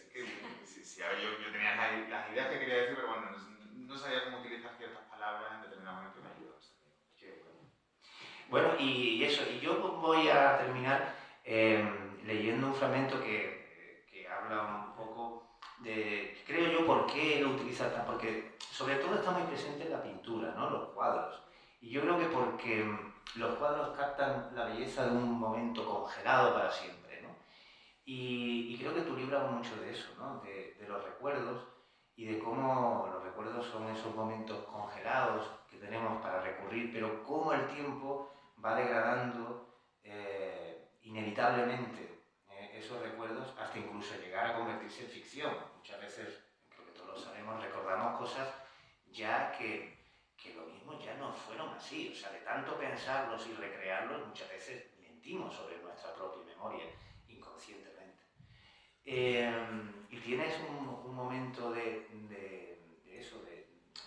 [SPEAKER 2] Sí, a ver, yo tenía las ideas que quería decir, pero bueno, no sabía cómo utilizar ciertas palabras en determinado momento y me ayudó.
[SPEAKER 3] Qué bueno. Bueno, y eso, y yo voy a terminar leyendo un fragmento que habla un poco de, creo yo, por qué lo utiliza tan, porque sobre todo está muy presente en la pintura, ¿no? Los cuadros. Y yo creo que porque los cuadros captan la belleza de un momento congelado para siempre, ¿no? Y creo que tu libro habla mucho de eso, ¿no? De los recuerdos y de cómo los recuerdos son esos momentos congelados que tenemos para recurrir, pero cómo el tiempo va degradando inevitablemente esos recuerdos hasta incluso llegar a convertirse en ficción. Muchas veces, creo que todos lo sabemos, recordamos cosas ya que lo mismo ya no fueron así. O sea, de tanto pensarlos y recrearlos, muchas veces mentimos sobre nuestra propia memoria inconscientemente. Y tienes un momento de eso,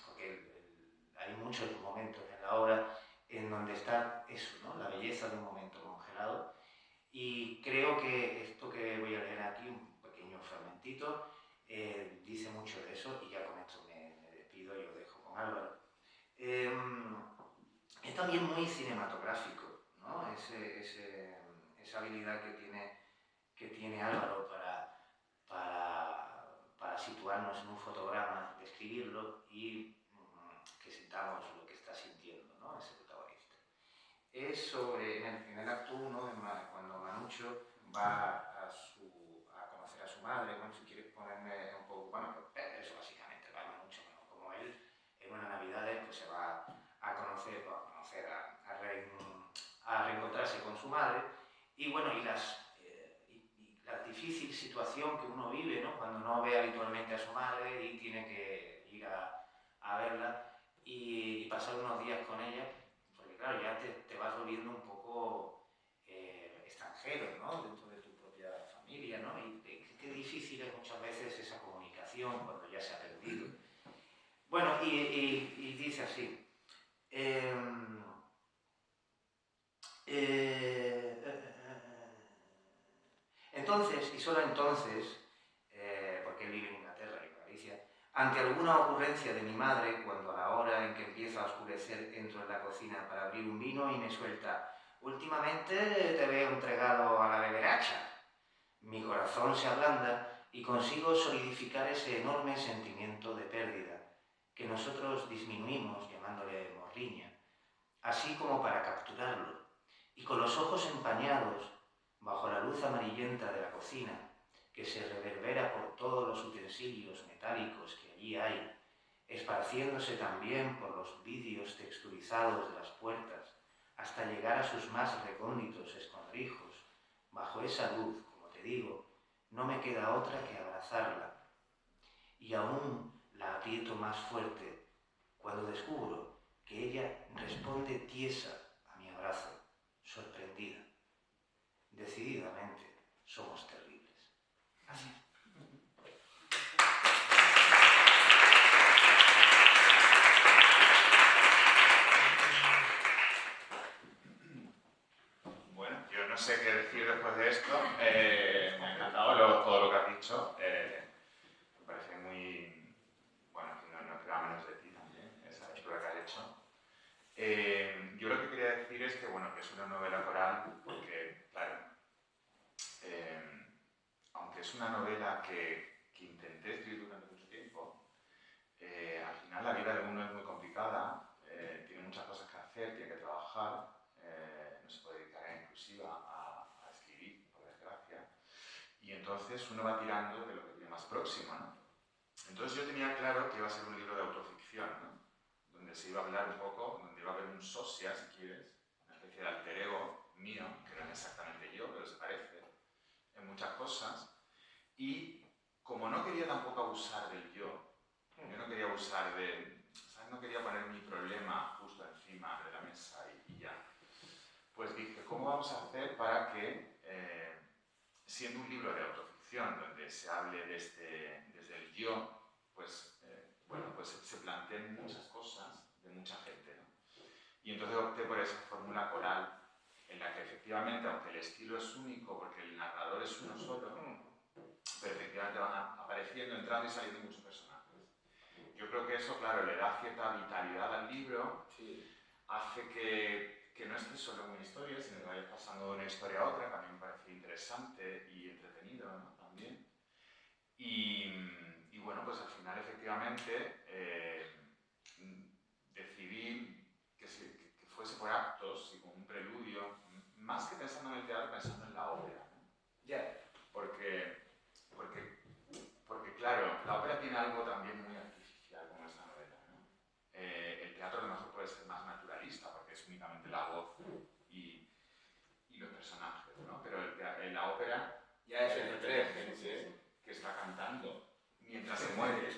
[SPEAKER 3] porque hay muchos momentos en la obra en donde está eso, ¿no? La belleza de un momento congelado. Y creo que esto que voy a leer aquí, un pequeño fragmentito, dice mucho de eso, y ya con esto me despido y os dejo con Álvaro. Es también muy cinematográfico, ¿no? Esa habilidad que tiene Álvaro para situarnos en un fotograma, describirlo y que sintamos lo que está sintiendo, ¿no? Ese protagonista. Es sobre, en el acto 1, cuando Manucho va a conocer a su madre, bueno, si quieres ponerme un poco, bueno, eso básicamente, va Manucho, ¿no? Como él en una Navidad pues se va a conocer, a reencontrarse con su madre, y bueno, y la difícil situación que uno vive, ¿no? Cuando no ve habitualmente a su madre y tiene que ir a verla y pasar unos días con ella, porque claro, ya te vas volviendo un poco extranjero, ¿no? Dentro de tu propia familia, ¿no? Y qué difícil es muchas veces esa comunicación cuando ya se ha perdido. Bueno, y dice así. Entonces, y solo entonces, porque él vive en Inglaterra y en Galicia, ante alguna ocurrencia de mi madre, cuando a la hora en que empieza a oscurecer entro en la cocina para abrir un vino y me suelta, últimamente te veo entregado a la beberacha. Mi corazón se ablanda y consigo solidificar ese enorme sentimiento de pérdida que nosotros disminuimos llamándole morriña, así como para capturarlo, y con los ojos empañados bajo la luz amarillenta de la cocina, que se reverbera por todos los utensilios metálicos que allí hay, esparciéndose también por los vidrios texturizados de las puertas, hasta llegar a sus más recónditos escondrijos. Bajo esa luz, como te digo, no me queda otra que abrazarla. Y aún la aprieto más fuerte cuando descubro que ella responde tiesa a mi abrazo, sorprendida. Decididamente, somos terribles. Gracias.
[SPEAKER 2] Bueno, yo no sé qué decir después de esto. Me ha encantado todo lo que has dicho. Me parece muy... Bueno, no esperaba menos de ti también, esa lectura que has hecho. Yo lo que quería decir es que, bueno, que es una novela coral, porque, claro, aunque es una novela que intenté escribir durante mucho tiempo, al final la vida de uno es muy complicada, tiene muchas cosas que hacer, tiene que trabajar, no se puede dedicar en exclusiva a escribir, por desgracia, y entonces uno va tirando de lo que tiene más próximo, ¿no? Entonces yo tenía claro que iba a ser un libro de autoficción, ¿no? Donde se iba a hablar un poco, donde iba a haber un sosia, si quieres, una especie de alter ego mío, que no es exactamente yo, pero se parece, muchas cosas, y como no quería tampoco abusar del yo no quería abusar ¿sabes? No quería poner mi problema justo encima de la mesa y ya. Pues dije, ¿cómo vamos a hacer para que, siendo un libro de autoficción, donde se hable desde el yo, pues, bueno, pues se planteen muchas cosas de mucha gente, ¿no? Y entonces opté por esa fórmula coral, en la que efectivamente, aunque el estilo es único, porque el narrador es uno solo, pero efectivamente van apareciendo, entrando y saliendo muchos personajes. Yo creo que eso, claro, le da cierta vitalidad al libro, hace que no esté solo en una historia, sino que vaya pasando de una historia a otra, que a mí me parece interesante y entretenido, ¿no? También. Y bueno, pues al final, efectivamente, decidí que fuese por actos y con un preludio, más que pensando en el teatro, pensando en la ópera, ¿no? Porque, claro, la ópera tiene algo también muy artificial, como es la novela, ¿no? El teatro a lo mejor puede ser más naturalista, porque es únicamente la voz y los personajes, ¿no? Pero la ópera
[SPEAKER 3] ya es el
[SPEAKER 2] gente que está cantando mientras se mueve,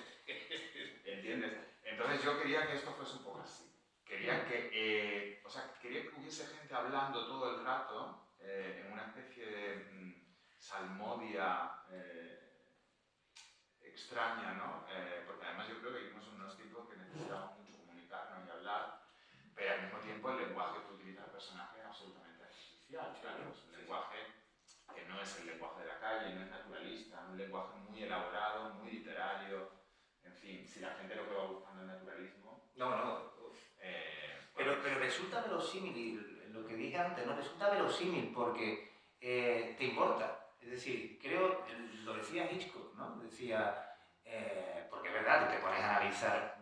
[SPEAKER 2] ¿entiendes? Entonces yo quería que esto fuese un poco así. Quería que hubiese gente hablando todo el rato en una especie de salmodia extraña, ¿no? Porque además yo creo que vivimos en unos tiempos que necesitamos mucho comunicarnos y hablar, pero al mismo tiempo el lenguaje que utiliza el personaje es absolutamente artificial, claro, es un lenguaje que no es el lenguaje de la calle, no es naturalista, es un lenguaje muy elaborado, muy literario, en fin, si la gente lo que va buscando es naturalismo...
[SPEAKER 3] Pero resulta verosímil, lo que dije antes, ¿no? Resulta verosímil porque te importa. Es decir, creo, lo decía Hitchcock, ¿no? Decía, porque es verdad, te pones a analizar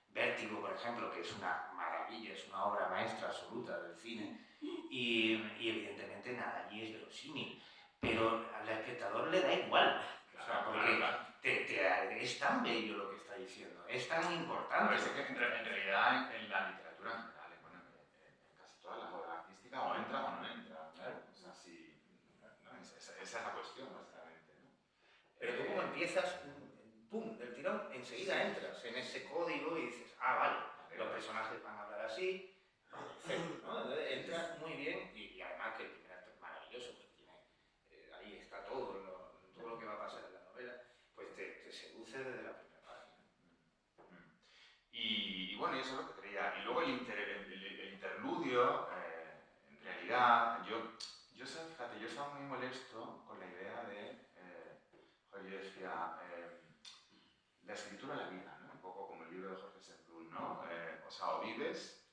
[SPEAKER 3] Vértigo, por ejemplo, que es una maravilla, es una obra maestra absoluta del cine, y evidentemente nada allí es verosímil, pero al espectador le da igual, o sea, porque es tan bello lo que está diciendo, es tan importante.
[SPEAKER 2] Pero es que en realidad en la literatura en general, bueno, en casi todas las obras artísticas, o entra o no entra, claro. O sea, sí, ¿no? Esa es la cuestión, básicamente, ¿no?
[SPEAKER 3] Pero tú como empiezas, ¡pum!, del tirón, enseguida entras en ese código y dices, ah, vale, los personajes van a hablar así, ¿no? Entonces entras muy bien y además que el primer acto es maravilloso, porque tiene, ahí está todo lo que va a pasar en la novela, pues te seduce desde la primera página.
[SPEAKER 2] Y bueno, y eso es lo que quería. Y luego el interludio, en realidad, fíjate, yo estaba muy molesto con la idea de, yo decía, la escritura de la vida, ¿no? Un poco como el libro de Jorge Semprún, ¿no? O sea, o vives,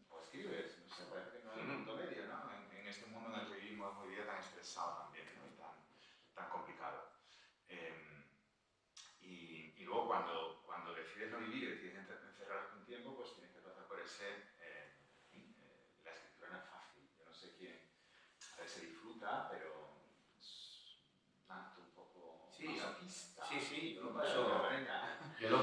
[SPEAKER 2] o escribes, no sé, parece que no hay un punto medio, ¿no? En este mundo en el que vivimos hoy día tan estresado también, ¿no? Y tan complicado. Y luego cuando decides no vivir y decides encerrarte un tiempo, pues tienes que pasar por ese... la escritura no es fácil. Yo no sé quién... A veces se disfruta, pero es un acto un poco masoquista.
[SPEAKER 3] Sí, yo lo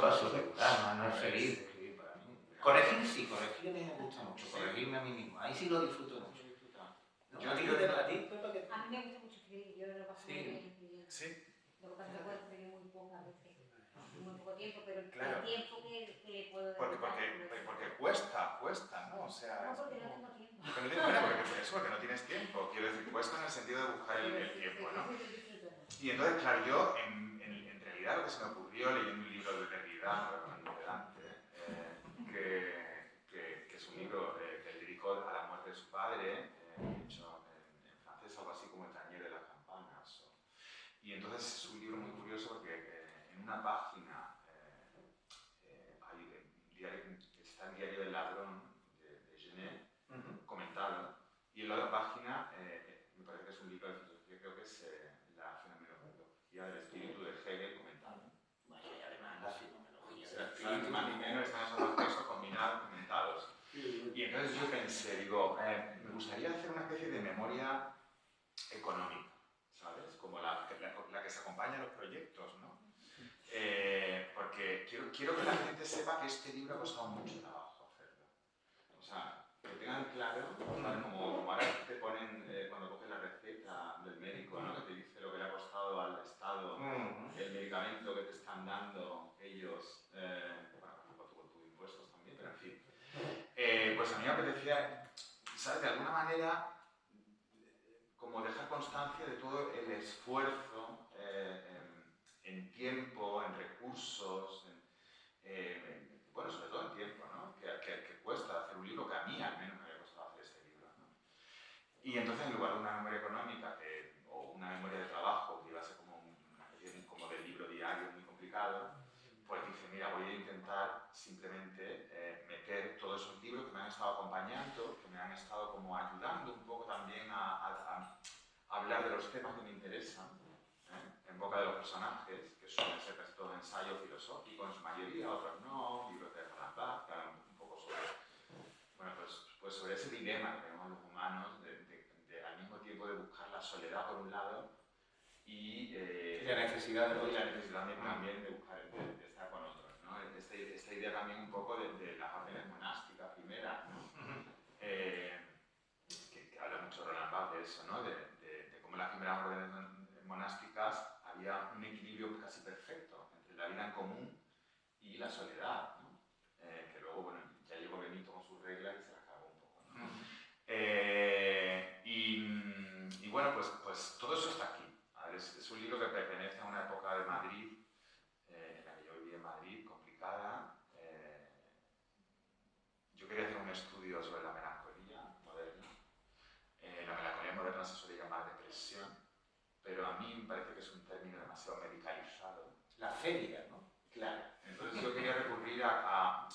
[SPEAKER 3] paso regular, no es feliz de escribir para mí. Corregir a mí me gusta mucho, corregirme a mí mismo. Ahí sí lo disfruto mucho. ¿No? ¿A ti, Pepa?
[SPEAKER 1] A mí me gusta mucho escribir, yo lo paso muy bien escribiendo.
[SPEAKER 2] Sí.
[SPEAKER 1] Lo que pasa es que puedo escribir muy pocas veces, muy poco tiempo, pero
[SPEAKER 2] Claro.
[SPEAKER 1] el tiempo que le puedo
[SPEAKER 2] dedicar... Porque cuesta, ¿no? O sea...
[SPEAKER 1] No, porque no tengo tiempo.
[SPEAKER 2] Porque no tienes tiempo. Quiero decir, cuesta en el sentido de buscar el tiempo, ¿no? Y entonces, claro, yo en realidad lo que se me ocurrió leyendo un libro de Derrida, que es un libro que él dedicó a la muerte de su padre, hecho en francés algo así como El tañer de las campanas. Y entonces es un libro muy curioso porque en una página está el diario del ladrón de Genet, comentado, y en la otra página me parece que es un libro de filosofía, creo que es la fenomenología del espíritu de Hegel comentado.
[SPEAKER 3] Bueno, y además la fenomenología del
[SPEAKER 2] espíritu. Más ni menos están esos dos textos combinados, comentados. Y entonces yo pensé, digo, me gustaría hacer una especie de memoria económica, ¿sabes? Como la que se acompaña a los proyectos, ¿no? Porque quiero que la gente sepa que este libro ha costado mucho trabajo hacerlo. O sea, que tengan claro, ¿sabes? Como ahora te ponen, cuando coges la receta del médico, ¿no? Que te dice lo decía, ¿sabes? De alguna manera, como dejar constancia de todo el esfuerzo en tiempo, en recursos, bueno, sobre todo en tiempo, ¿no? Que cuesta hacer un libro, que a mí al menos me había costado hacer este libro, ¿no? Y entonces, en lugar de una memoria económica o una memoria de trabajo, que iba a ser como una especie como de libro diario muy complicado, pues dije, mira, voy a intentar simplemente meter todos esos libros que me han estado acompañando, que me han estado como ayudando un poco también a hablar de los temas que me interesan, en boca de los personajes, que suelen ser casi todos ensayos filosóficos en su mayoría, otros no, libros de Roland Barthes, que hablan un poco sobre, bueno, pues sobre ese dilema que tenemos los humanos, de al mismo tiempo de buscar la soledad por un lado y
[SPEAKER 3] la necesidad
[SPEAKER 2] también de buscar, de estar con otros, ¿no? Esta idea también un poco de las órdenes monásticas primeras, ¿no? Que habla mucho Roland Barthes de eso, ¿no? De cómo las primeras órdenes monásticas había un equilibrio casi perfecto entre la vida en común y la soledad, ¿no? Que luego, bueno, ya llegó Benito con sus reglas y se las cagó un poco, ¿no? Y bueno, pues todo eso está aquí. A ver, es un libro que pertenece a una época de Madrid, en la que yo viví en Madrid, complicada. Yo quería hacer un estudio sobre la melancolía moderna. La melancolía moderna se suele llamar depresión, pero a mí me parece que es un término demasiado medicalizado.
[SPEAKER 3] La feria, ¿no?
[SPEAKER 2] Claro. Entonces yo quería recurrir a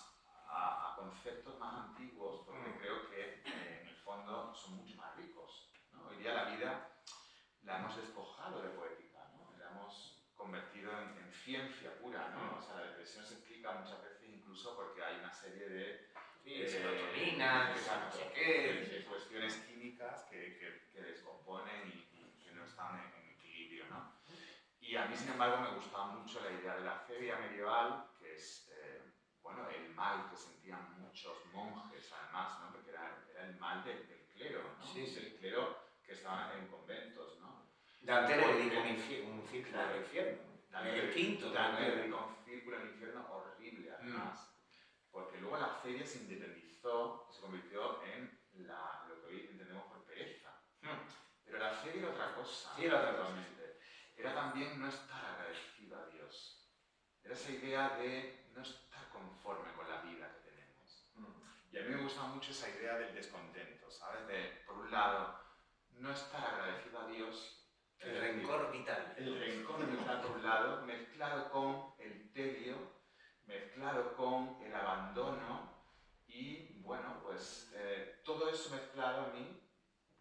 [SPEAKER 2] conceptos más antiguos, porque creo que en el fondo son mucho más ricos, ¿no? Hoy día la vida la hemos despojado de poética, ¿no? La hemos convertido en ciencia pura, ¿no? O sea, la depresión se explica muchas veces incluso porque hay una serie de
[SPEAKER 3] serotonina,
[SPEAKER 2] de cuestiones químicas que descomponen y que no están en equilibrio, ¿no? Y a mí, sin embargo, me gustaba mucho la idea de la feria medieval, que es, bueno, el mal que sentían muchos monjes, además, ¿no? Porque era el mal del clero, ¿no?
[SPEAKER 3] Sí, sí.
[SPEAKER 2] Del clero que estaban en conventos, ¿no?
[SPEAKER 3] Dante le dedica un círculo al infierno.
[SPEAKER 2] El quinto. Dante le dedica un círculo al infierno horrible, además. Porque luego la feria se independizó, se convirtió en lo que hoy entendemos por pereza. Pero la feria era otra cosa.
[SPEAKER 3] Sí, era otra cosa.
[SPEAKER 2] Era también no estar agradecido a Dios. Era esa idea de no estar conforme con la vida que tenemos. Y a mí me gusta mucho esa idea del descontento, ¿sabes? De, por un lado, no estar agradecido a Dios.
[SPEAKER 3] El rencor vital.
[SPEAKER 2] El rencor vital, por un lado, mezclado con el tedio, mezclado con el abandono y, bueno, pues todo eso mezclado a mí,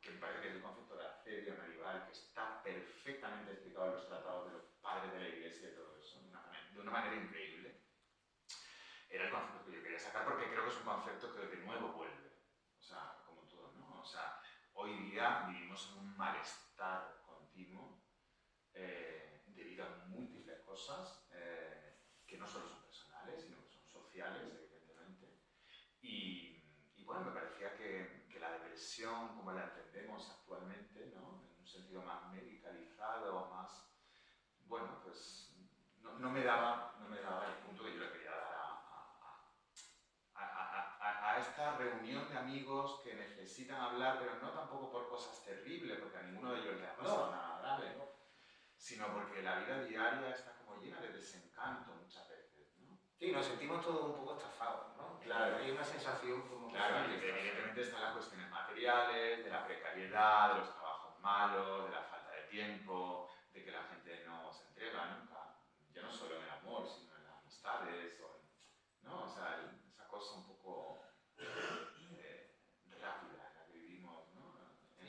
[SPEAKER 2] que me parece que es el concepto de la feria medieval, que está perfectamente explicado en los tratados de los padres de la Iglesia y todo eso, de una manera increíble, era el concepto que yo quería sacar porque creo que es un concepto que de nuevo vuelve, o sea, como todo, ¿no? O sea, hoy día vivimos en un malestar continuo debido a múltiples cosas que no solo son personales, sino que son sociales, evidentemente. Y bueno, me parecía que la depresión, como la entendemos actualmente, ¿no? En un sentido más medicalizado, más, bueno, pues no me daba el punto que yo le quería dar a esta reunión de amigos que necesitan hablar, pero no tampoco por cosas terribles, porque a ninguno de ellos le ha pasado nada grave, ¿no? Sino porque la vida diaria está como llena de desencanto muchas veces, ¿no?
[SPEAKER 3] Sí, nos sentimos todos un poco estafados, ¿no?
[SPEAKER 2] Claro.
[SPEAKER 3] Hay una sensación como...
[SPEAKER 2] Claro, y evidentemente están las cuestiones materiales, de la precariedad, de los trabajos malos, de la falta de tiempo, de que la gente no se entrega nunca, ya no solo en el amor, sino en las amistades, ¿no? O sea, esa cosa un poco rápida en la que vivimos, ¿no?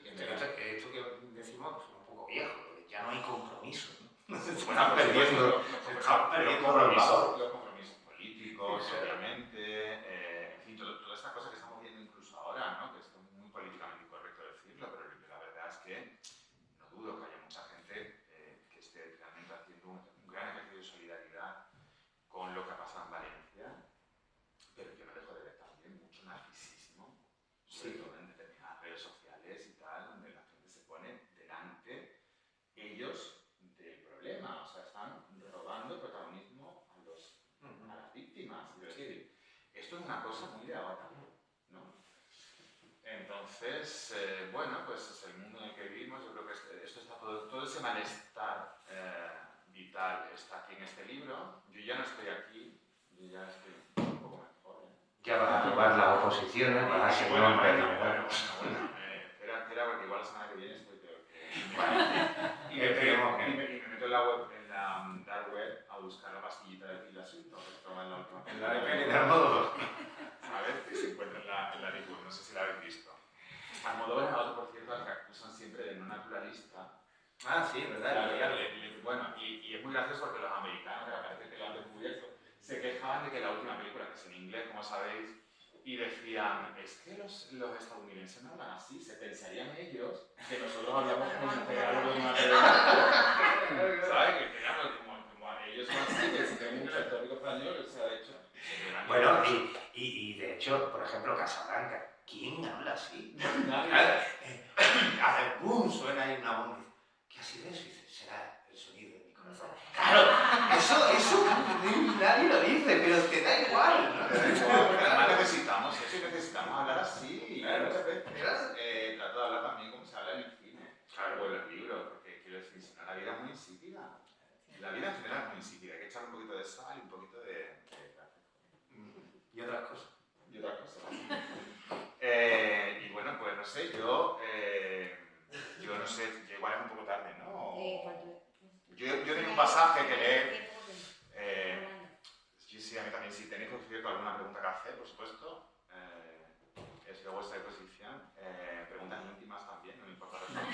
[SPEAKER 3] Esto que decimos es un poco viejo, ya no hay compromiso, ¿no?
[SPEAKER 2] Se están perdiendo los compromisos políticos, obviamente, en fin, todas estas cosas que estamos viendo incluso ahora, ¿no? Que es muy políticamente incorrecto decirlo, pero la verdad es que no dudo que haya mucha gente que esté realmente haciendo un gran ejercicio de solidaridad con lo que ha pasado en Valencia, pero yo no dejo de ver también mucho narcisismo, sobre todo en determinadas redes sociales y tal, donde la gente se pone delante ellos del problema, o sea, están robando protagonismo a las víctimas. Quiero decir, esto es una cosa muy de ahora, ¿no? Entonces, bueno, pues es el mundo en el que vivimos. Yo creo que esto está todo ese malestar vital está aquí en este libro. Yo ya no estoy aquí, yo ya estoy un poco mejor.
[SPEAKER 3] Ya vas a probar las oposiciones, vas a ser un hombre.
[SPEAKER 2] Bueno, espera, porque igual la semana que viene estoy peor que... y me meto en la web, en la dark web, a buscar la pastillita del asunto, que estaba en la última película. A ver si se encuentra en la Nicur, no sé si la habéis visto. Almodóvar es otro, por cierto, al que acusan siempre de no naturalista.
[SPEAKER 3] Ah, sí, ¿verdad?
[SPEAKER 2] Bueno, y es muy gracioso porque los americanos, que parece que lo han descubierto, se quejaban de que la última película, que es en inglés, como sabéis, y decían, es que los estadounidenses no hablan así, se pensarían ellos que nosotros hablamos como si fuera algo de una película. ¿Sabes? Que claro, como ellos son así, que si tienen un retórico español, o sea, de hecho...
[SPEAKER 3] Bueno, y de hecho, por ejemplo, Casablanca, ¿quién habla así? Hace boom, suena ahí una voz. ¿Qué acidez? Dice, será el sonido de mi corazón. Claro, eso nadie lo dice, pero te da igual, ¿no?
[SPEAKER 2] Además necesitamos eso y necesitamos hablar así. Y muchas veces trato de hablar también como se habla en el cine, o en los libros, porque quiero decir, si no, la vida es muy insípida. La vida en general es muy insípida, hay que echarle un poquito de sal y un poquito de
[SPEAKER 3] Y otras cosas.
[SPEAKER 2] Y otras cosas. Y bueno, pues no sé, yo no sé, igual es un poco tarde, ¿no? Yo tengo un pasaje que leer. Sí, a mí también, si tenéis, por cierto, alguna pregunta que hacer, por supuesto, es a vuestra disposición. Preguntas íntimas también, no me importa responder.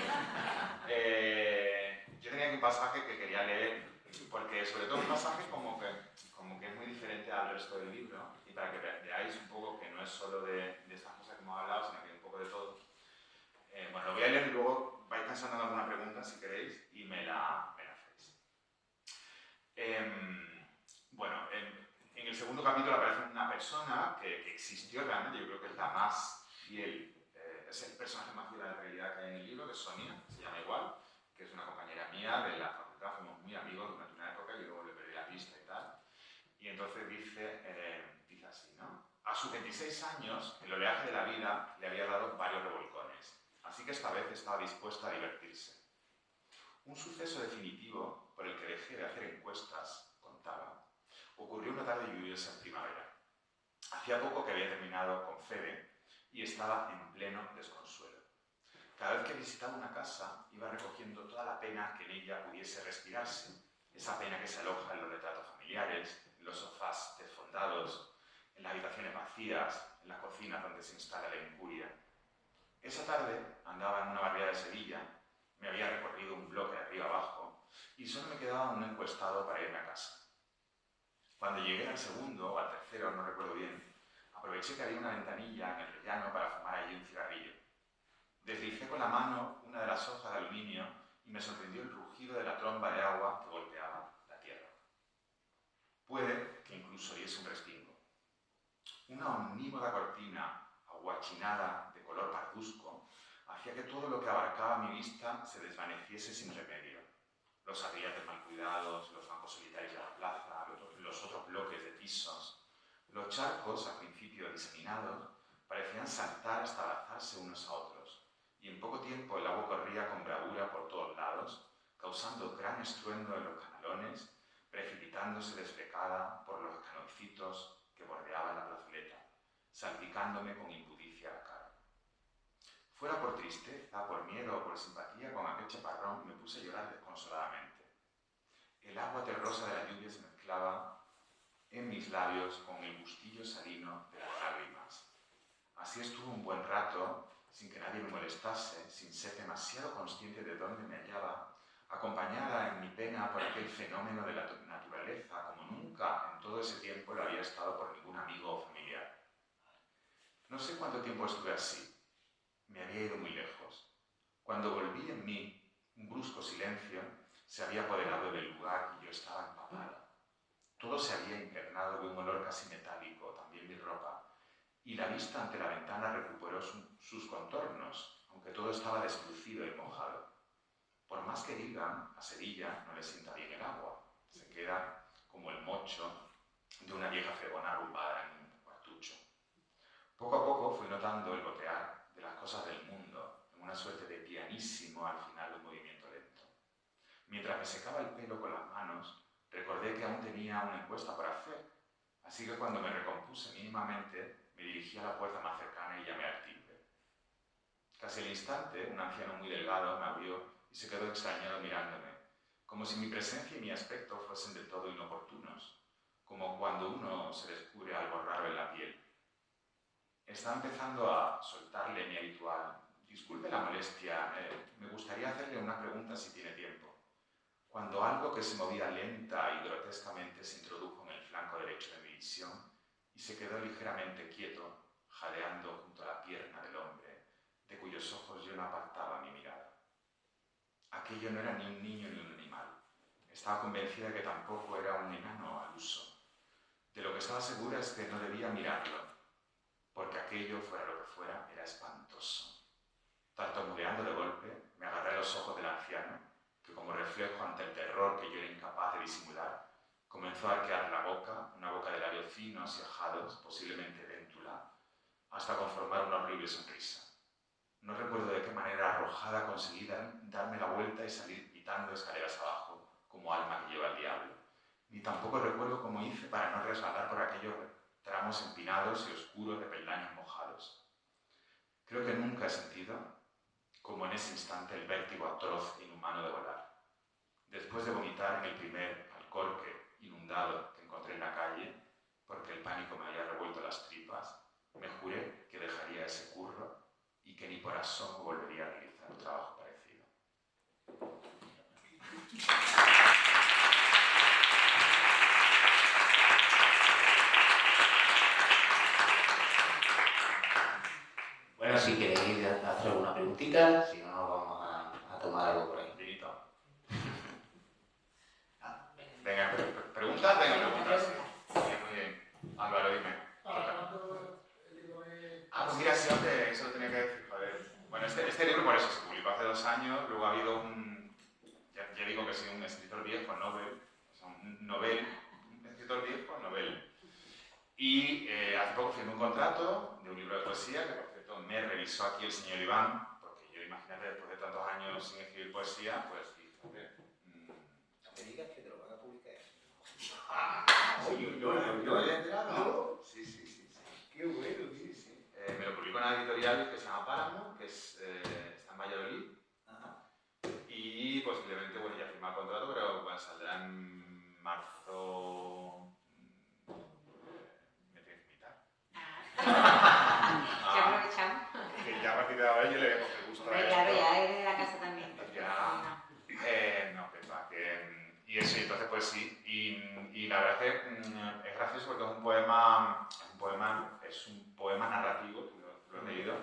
[SPEAKER 2] Yo tenía aquí un pasaje que quería leer, porque sobre todo un pasaje como que es muy diferente al resto del libro, y para que veáis un poco que no es solo de estas cosas que hemos hablado, sino que hay un poco de todo. Bueno, lo voy a leer y luego vais pensando en alguna pregunta, si queréis, y me la hacéis. Bueno, en el segundo capítulo aparece una persona que existió realmente, yo creo que es la más fiel, es el personaje más fiel a la realidad que hay en el libro, que es Sonia, se llama igual, que es una compañera mía de la facultad, fuimos muy amigos durante una época y luego le perdí la pista y tal. Y entonces dice así, ¿no? A sus 26 años, el oleaje de la vida le había dado varios revolcones, así que esta vez estaba dispuesta a divertirse. Un suceso definitivo por el que dejé de hacer encuestas, contaba, ocurrió una tarde lluviosa en primavera. Hacía poco que había terminado con Fede y estaba en pleno desconsuelo. Cada vez que visitaba una casa, iba recogiendo toda la pena que en ella pudiese respirarse, esa pena que se aloja en los retratos familiares, en los sofás desfondados, en las habitaciones vacías, en las cocinas donde se instala la incuria. Esa tarde andaba en una barriada de Sevilla, me había recorrido un bloque de arriba abajo y solo me quedaba un encuestado para irme a casa. Cuando llegué al segundo o al tercero, no recuerdo bien, aproveché que había una ventanilla en el rellano para fumar allí un cigarrillo. Deslicé con la mano una de las hojas de aluminio y me sorprendió el rugido de la tromba de agua que golpeaba la tierra. Puede que incluso diese un respingo. Una omnímoda cortina aguachinada de color parduzco hacía que todo lo que abarcaba mi vista se desvaneciese sin remedio. Los arriates mal cuidados, los bancos solitarios de la plaza, los otros bloques de pisos. Los charcos, al principio diseminados, parecían saltar hasta abrazarse unos a otros, y en poco tiempo el agua corría con bravura por todos lados, causando gran estruendo en los canalones, precipitándose desflecada por los canoncitos que bordeaban la plazoleta, salpicándome con impudicia la cara. Fuera por tristeza, por miedo o por simpatía con aquel chaparrón, me puse a llorar desconsoladamente. El agua terrosa de la lluvia se mezclaba en mis labios con el gustillo salino de las lágrimas. Así estuve un buen rato, sin que nadie me molestase, sin ser demasiado consciente de dónde me hallaba, acompañada en mi pena por aquel fenómeno de la naturaleza, como nunca en todo ese tiempo lo había estado por ningún amigo o familiar. No sé cuánto tiempo estuve así. Me había ido muy lejos. Cuando volví en mí, un brusco silencio se había apoderado del lugar y yo estaba empapada. Todo se había impregnado de un olor casi metálico, también mi ropa, y la vista ante la ventana recuperó sus contornos, aunque todo estaba deslucido y mojado. Por más que digan, a Sevilla no le sienta bien el agua, se queda como el mocho de una vieja fregona arrumbada en un cuartucho. Poco a poco fui notando el gotear de las cosas del mundo, en una suerte de pianísimo al final de un movimiento lento. Mientras me secaba el pelo con las manos, recordé que aún tenía una encuesta por hacer, así que cuando me recompuse mínimamente, me dirigí a la puerta más cercana y llamé al timbre. Casi al instante, un anciano muy delgado me abrió y se quedó extrañado mirándome, como si mi presencia y mi aspecto fuesen del todo inoportunos, como cuando uno se descubre algo raro en la piel. Estaba empezando a soltarle mi habitual. Disculpe la molestia, me gustaría hacerle una pregunta si tiene tiempo. Cuando algo que se movía lenta y grotescamente se introdujo en el flanco derecho de mi visión y se quedó ligeramente quieto, jadeando junto a la pierna del hombre, de cuyos ojos yo no apartaba mi mirada. Aquello no era ni un niño ni un animal. Estaba convencida de que tampoco era un enano al uso. De lo que estaba segura es que no debía mirarlo, porque aquello, fuera lo que fuera, era espantoso. Tartamudeando de golpe, me agarré a los ojos del anciano, que como reflejo ante el terror que yo era incapaz de disimular, comenzó a arquear la boca, una boca de labios finos y ajados, posiblemente déntula, hasta conformar una horrible sonrisa. No recuerdo de qué manera arrojada conseguí darme la vuelta y salir pitando escaleras abajo, como alma que lleva al diablo. Ni tampoco recuerdo cómo hice para no resbalar por aquellos tramos empinados y oscuros de peldaños mojados. Creo que nunca he sentido, como en ese instante, el vértigo atroz e inhumano de volar. Después de vomitar en el primer alcorque inundado que encontré en la calle, porque el pánico me había revuelto las tripas, me juré que dejaría ese curro y que ni por asomo volvería a realizar un trabajo parecido.
[SPEAKER 3] Bueno, si queréis hacer alguna preguntita, si no, vamos a tomar algo por ahí.
[SPEAKER 2] Venga, preguntas, preguntas. Muy bien. Álvaro, dime. Pues mira, sí, hombre, eso lo tenía que decir, joder. Bueno, este libro por eso se publicó hace 2 años, luego ha habido ya digo que soy un escritor viejo, novel, o sea, un escritor viejo, novel. Y hace poco firmé un contrato de un libro de poesía, que por cierto me revisó aquí el señor Iván, porque yo, imagínate, después de tantos años sin escribir poesía, pues fíjate.
[SPEAKER 3] No me digas que te lo van a publicar.
[SPEAKER 2] ¿Yo he enterado?
[SPEAKER 3] Sí.
[SPEAKER 2] Qué bueno, sí. Me lo publicó en una editorial que se llama Páramo, que está en Valladolid.
[SPEAKER 3] Ajá.
[SPEAKER 2] Y posiblemente, bueno, ya firma el contrato, pero bueno, saldrá en marzo. Me tienes que invitar.
[SPEAKER 1] Ya aprovechamos.
[SPEAKER 2] Que ya a partir de ahora yo le dejo que gusto a esto.
[SPEAKER 1] Claro, ya es de la casa también.
[SPEAKER 2] Ya. No, que va, y eso, y entonces pues sí. Y la verdad es que es gracioso porque es un poema narrativo, tú lo has leído.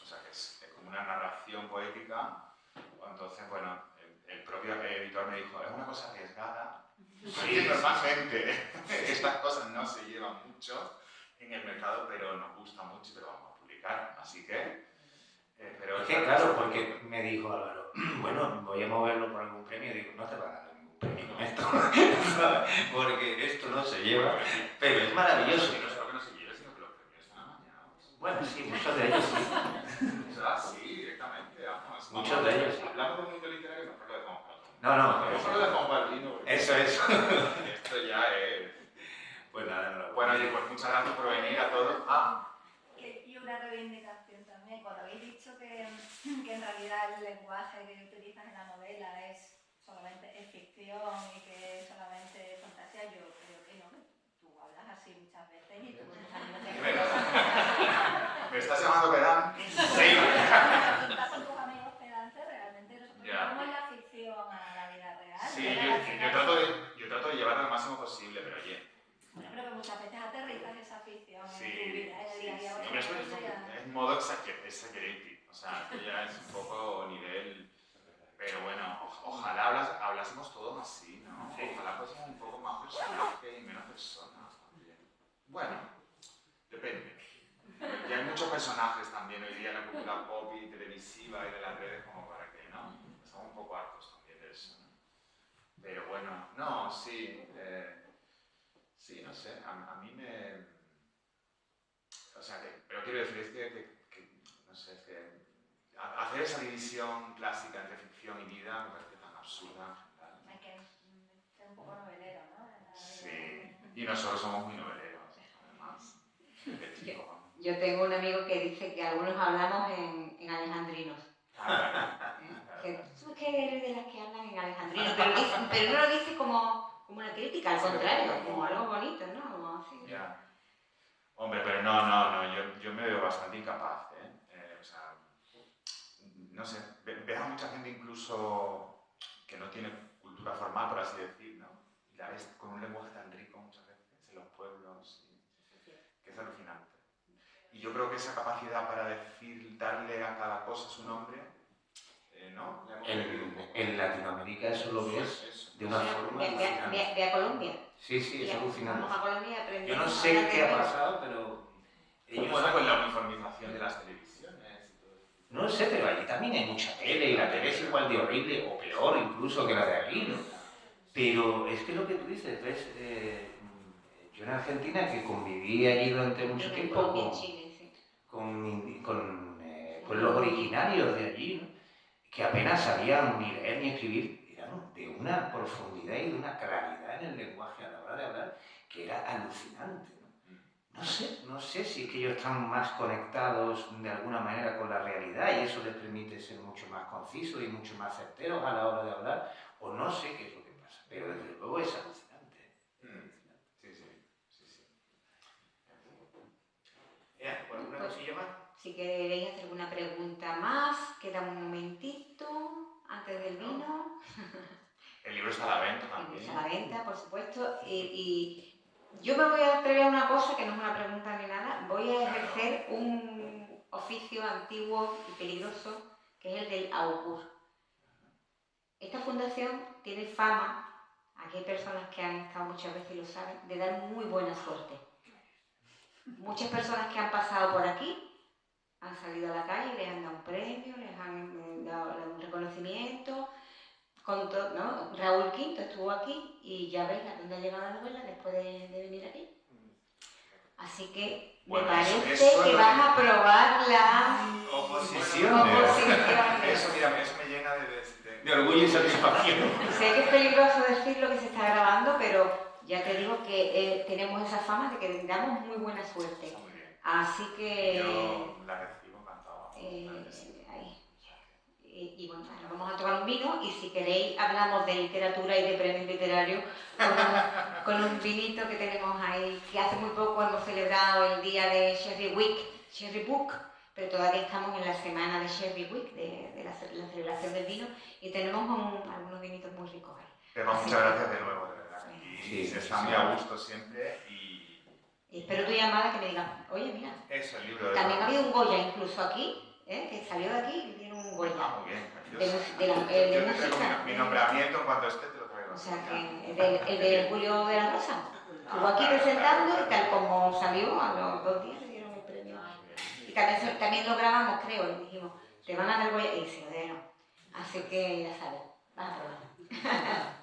[SPEAKER 2] O sea, que es como una narración poética. Entonces, bueno, el propio editor me dijo, es una cosa arriesgada. Sí, normalmente estas cosas no se llevan mucho en el mercado, pero nos gusta mucho y te lo vamos a publicar. Así que... pero
[SPEAKER 3] es que claro, porque me dijo Álvaro, bueno, voy a moverlo por algún premio. Y digo, no te van a dar ningún premio con esto, porque esto no se lleva, pero es maravilloso.
[SPEAKER 2] Y no solo que no se lleve, sino que los premios están amañados.
[SPEAKER 3] Bueno, sí, muchos de ellos sí.
[SPEAKER 2] O sea, sí, directamente, vamos.
[SPEAKER 3] Muchos de ellos sí.
[SPEAKER 2] Hablamos de un mundo literario, mejor lo dejamos para otro.
[SPEAKER 3] No,
[SPEAKER 2] mejor lo dejamos para el vino.
[SPEAKER 3] Eso.
[SPEAKER 2] Esto ya es...
[SPEAKER 3] Pues nada, no.
[SPEAKER 2] Bueno, oye, pues muchas gracias por venir a todos.
[SPEAKER 4] Y una reivindicación también, cuando habéis dicho que en realidad el lenguaje que utilizas en la novela es ficción y que es solamente fantasía, yo creo que no. Tú hablas así muchas veces y tú
[SPEAKER 2] ¿Me estás llamando pedante? Sí.
[SPEAKER 4] Estás con tus amigos pedantes, realmente nosotros llevamos la ficción a la vida real.
[SPEAKER 2] Sí, yo trato de llevarlo lo máximo posible, pero oye.
[SPEAKER 4] Bueno, pero que muchas veces aterrizas esa ficción en tu vida, en el día a día.
[SPEAKER 2] Hombre, eso es modo exaggerated, o sea, esto ya es un poco nivel... Pero bueno, ojalá hablásemos todos así, ¿no?
[SPEAKER 3] Sí.
[SPEAKER 2] Ojalá fuésemos un poco más personajes y menos personas también. Bueno, depende. Ya hay muchos personajes también hoy día en la cultura pop y televisiva y de las redes como para que, ¿no? Estamos un poco hartos también de eso, ¿no? Pero bueno, no, sí, sí, no sé, a mí me... O sea, pero quiero decir, es que no no sé, es que hacer esa división clásica entre ficción y vida me parece tan absurda.
[SPEAKER 4] Hay que ser un poco novelero, ¿no?
[SPEAKER 2] Sí, y nosotros somos muy noveleros, además. De chico.
[SPEAKER 1] Yo tengo un amigo que dice que algunos hablamos en alejandrinos. Que tú es que eres de las que hablan en alejandrino, pero no lo dice como una crítica, al contrario, como algo bonito, ¿no? Como así.
[SPEAKER 2] Ya. Hombre, pero no, yo me veo bastante incapaz, o sea, no sé, ves a mucha gente incluso que no tiene cultura formal, por así decir, ¿no? Y la ves con un lenguaje tan rico muchas veces en los pueblos, que es alucinante. Y yo creo que esa capacidad para decir, darle a cada cosa su nombre, ¿no?
[SPEAKER 3] En Latinoamérica eso lo ves de una forma alucinante.
[SPEAKER 1] Ve a Colombia.
[SPEAKER 3] Sí, es alucinante.
[SPEAKER 1] Vamos a Colombia y aprendemos.
[SPEAKER 3] Yo no sé qué ha pasado, pero ellos...
[SPEAKER 2] Bueno, con la uniformización de las televisiones y todo eso.
[SPEAKER 3] No lo sé, pero allí también hay mucha tele, y la tele es igual de horrible, o peor incluso que la de aquí, ¿no? Pero es que lo que tú dices, ¿ves? Yo en Argentina, que conviví allí durante mucho tiempo con pueblos originarios de allí, ¿no? Que apenas sabían ni leer ni escribir, eran de una profundidad y de una claridad en el lenguaje a la hora de hablar que era alucinante, ¿no? No sé si es que ellos están más conectados de alguna manera con la realidad y eso les permite ser mucho más concisos y mucho más certeros a la hora de hablar, o no sé qué es lo que pasa, pero desde luego es alucinante.
[SPEAKER 2] Sí.
[SPEAKER 3] ¿Alguna cosilla más?
[SPEAKER 1] Si queréis hacer alguna pregunta más, queda un momentito antes del vino.
[SPEAKER 2] El libro está a la venta también.
[SPEAKER 1] El libro está a la venta, por supuesto. Y yo me voy a atrever a una cosa que no es una pregunta ni nada. Voy a ejercer un oficio antiguo y peligroso que es el del augur. Esta fundación tiene fama, aquí hay personas que han estado muchas veces y lo saben, de dar muy buena suerte. Muchas personas que han pasado por aquí han salido a la calle, les han dado un premio, les han dado un reconocimiento. ¿No? Raúl Quinto estuvo aquí y ya veis a dónde ha llegado la novela después de venir aquí. Así que
[SPEAKER 2] bueno,
[SPEAKER 1] me parece que vas a probar la
[SPEAKER 2] oposición. Eso me llena de
[SPEAKER 3] orgullo y satisfacción.
[SPEAKER 1] Sé que es peligroso decir lo que se está grabando, pero ya te digo que tenemos esa fama de que damos muy buena suerte.
[SPEAKER 2] Está muy bien.
[SPEAKER 1] Así que...
[SPEAKER 2] Yo la recibo encantado.
[SPEAKER 1] Y bueno, ahora vamos a tomar un vino y si queréis hablamos de literatura y de premios literarios con un vinito que tenemos ahí, que hace muy poco hemos celebrado el día de Sherry Week, Sherry Book, pero todavía estamos en la semana de Sherry Week, de la celebración del vino, y tenemos algunos vinitos muy ricos ahí.
[SPEAKER 2] Pero muchas gracias de nuevo, de verdad. Y se está muy a gusto siempre y
[SPEAKER 1] espero tu llamada que me digas, oye, mira,
[SPEAKER 2] eso, el libro de
[SPEAKER 1] también ha habido un Goya incluso aquí, que salió de aquí y tiene un Goya.
[SPEAKER 2] Muy bien.
[SPEAKER 1] De
[SPEAKER 2] Yo te traigo mi nombramiento en cuanto esté, te lo traigo.
[SPEAKER 1] O sea que el de Julio de la Rosa estuvo aquí presentando y tal como salió, a los 2 días le dieron el premio. Y también lo grabamos, creo, y dijimos, te van a dar Goya y se lo dieron. Así que ya sabes, vas a probar.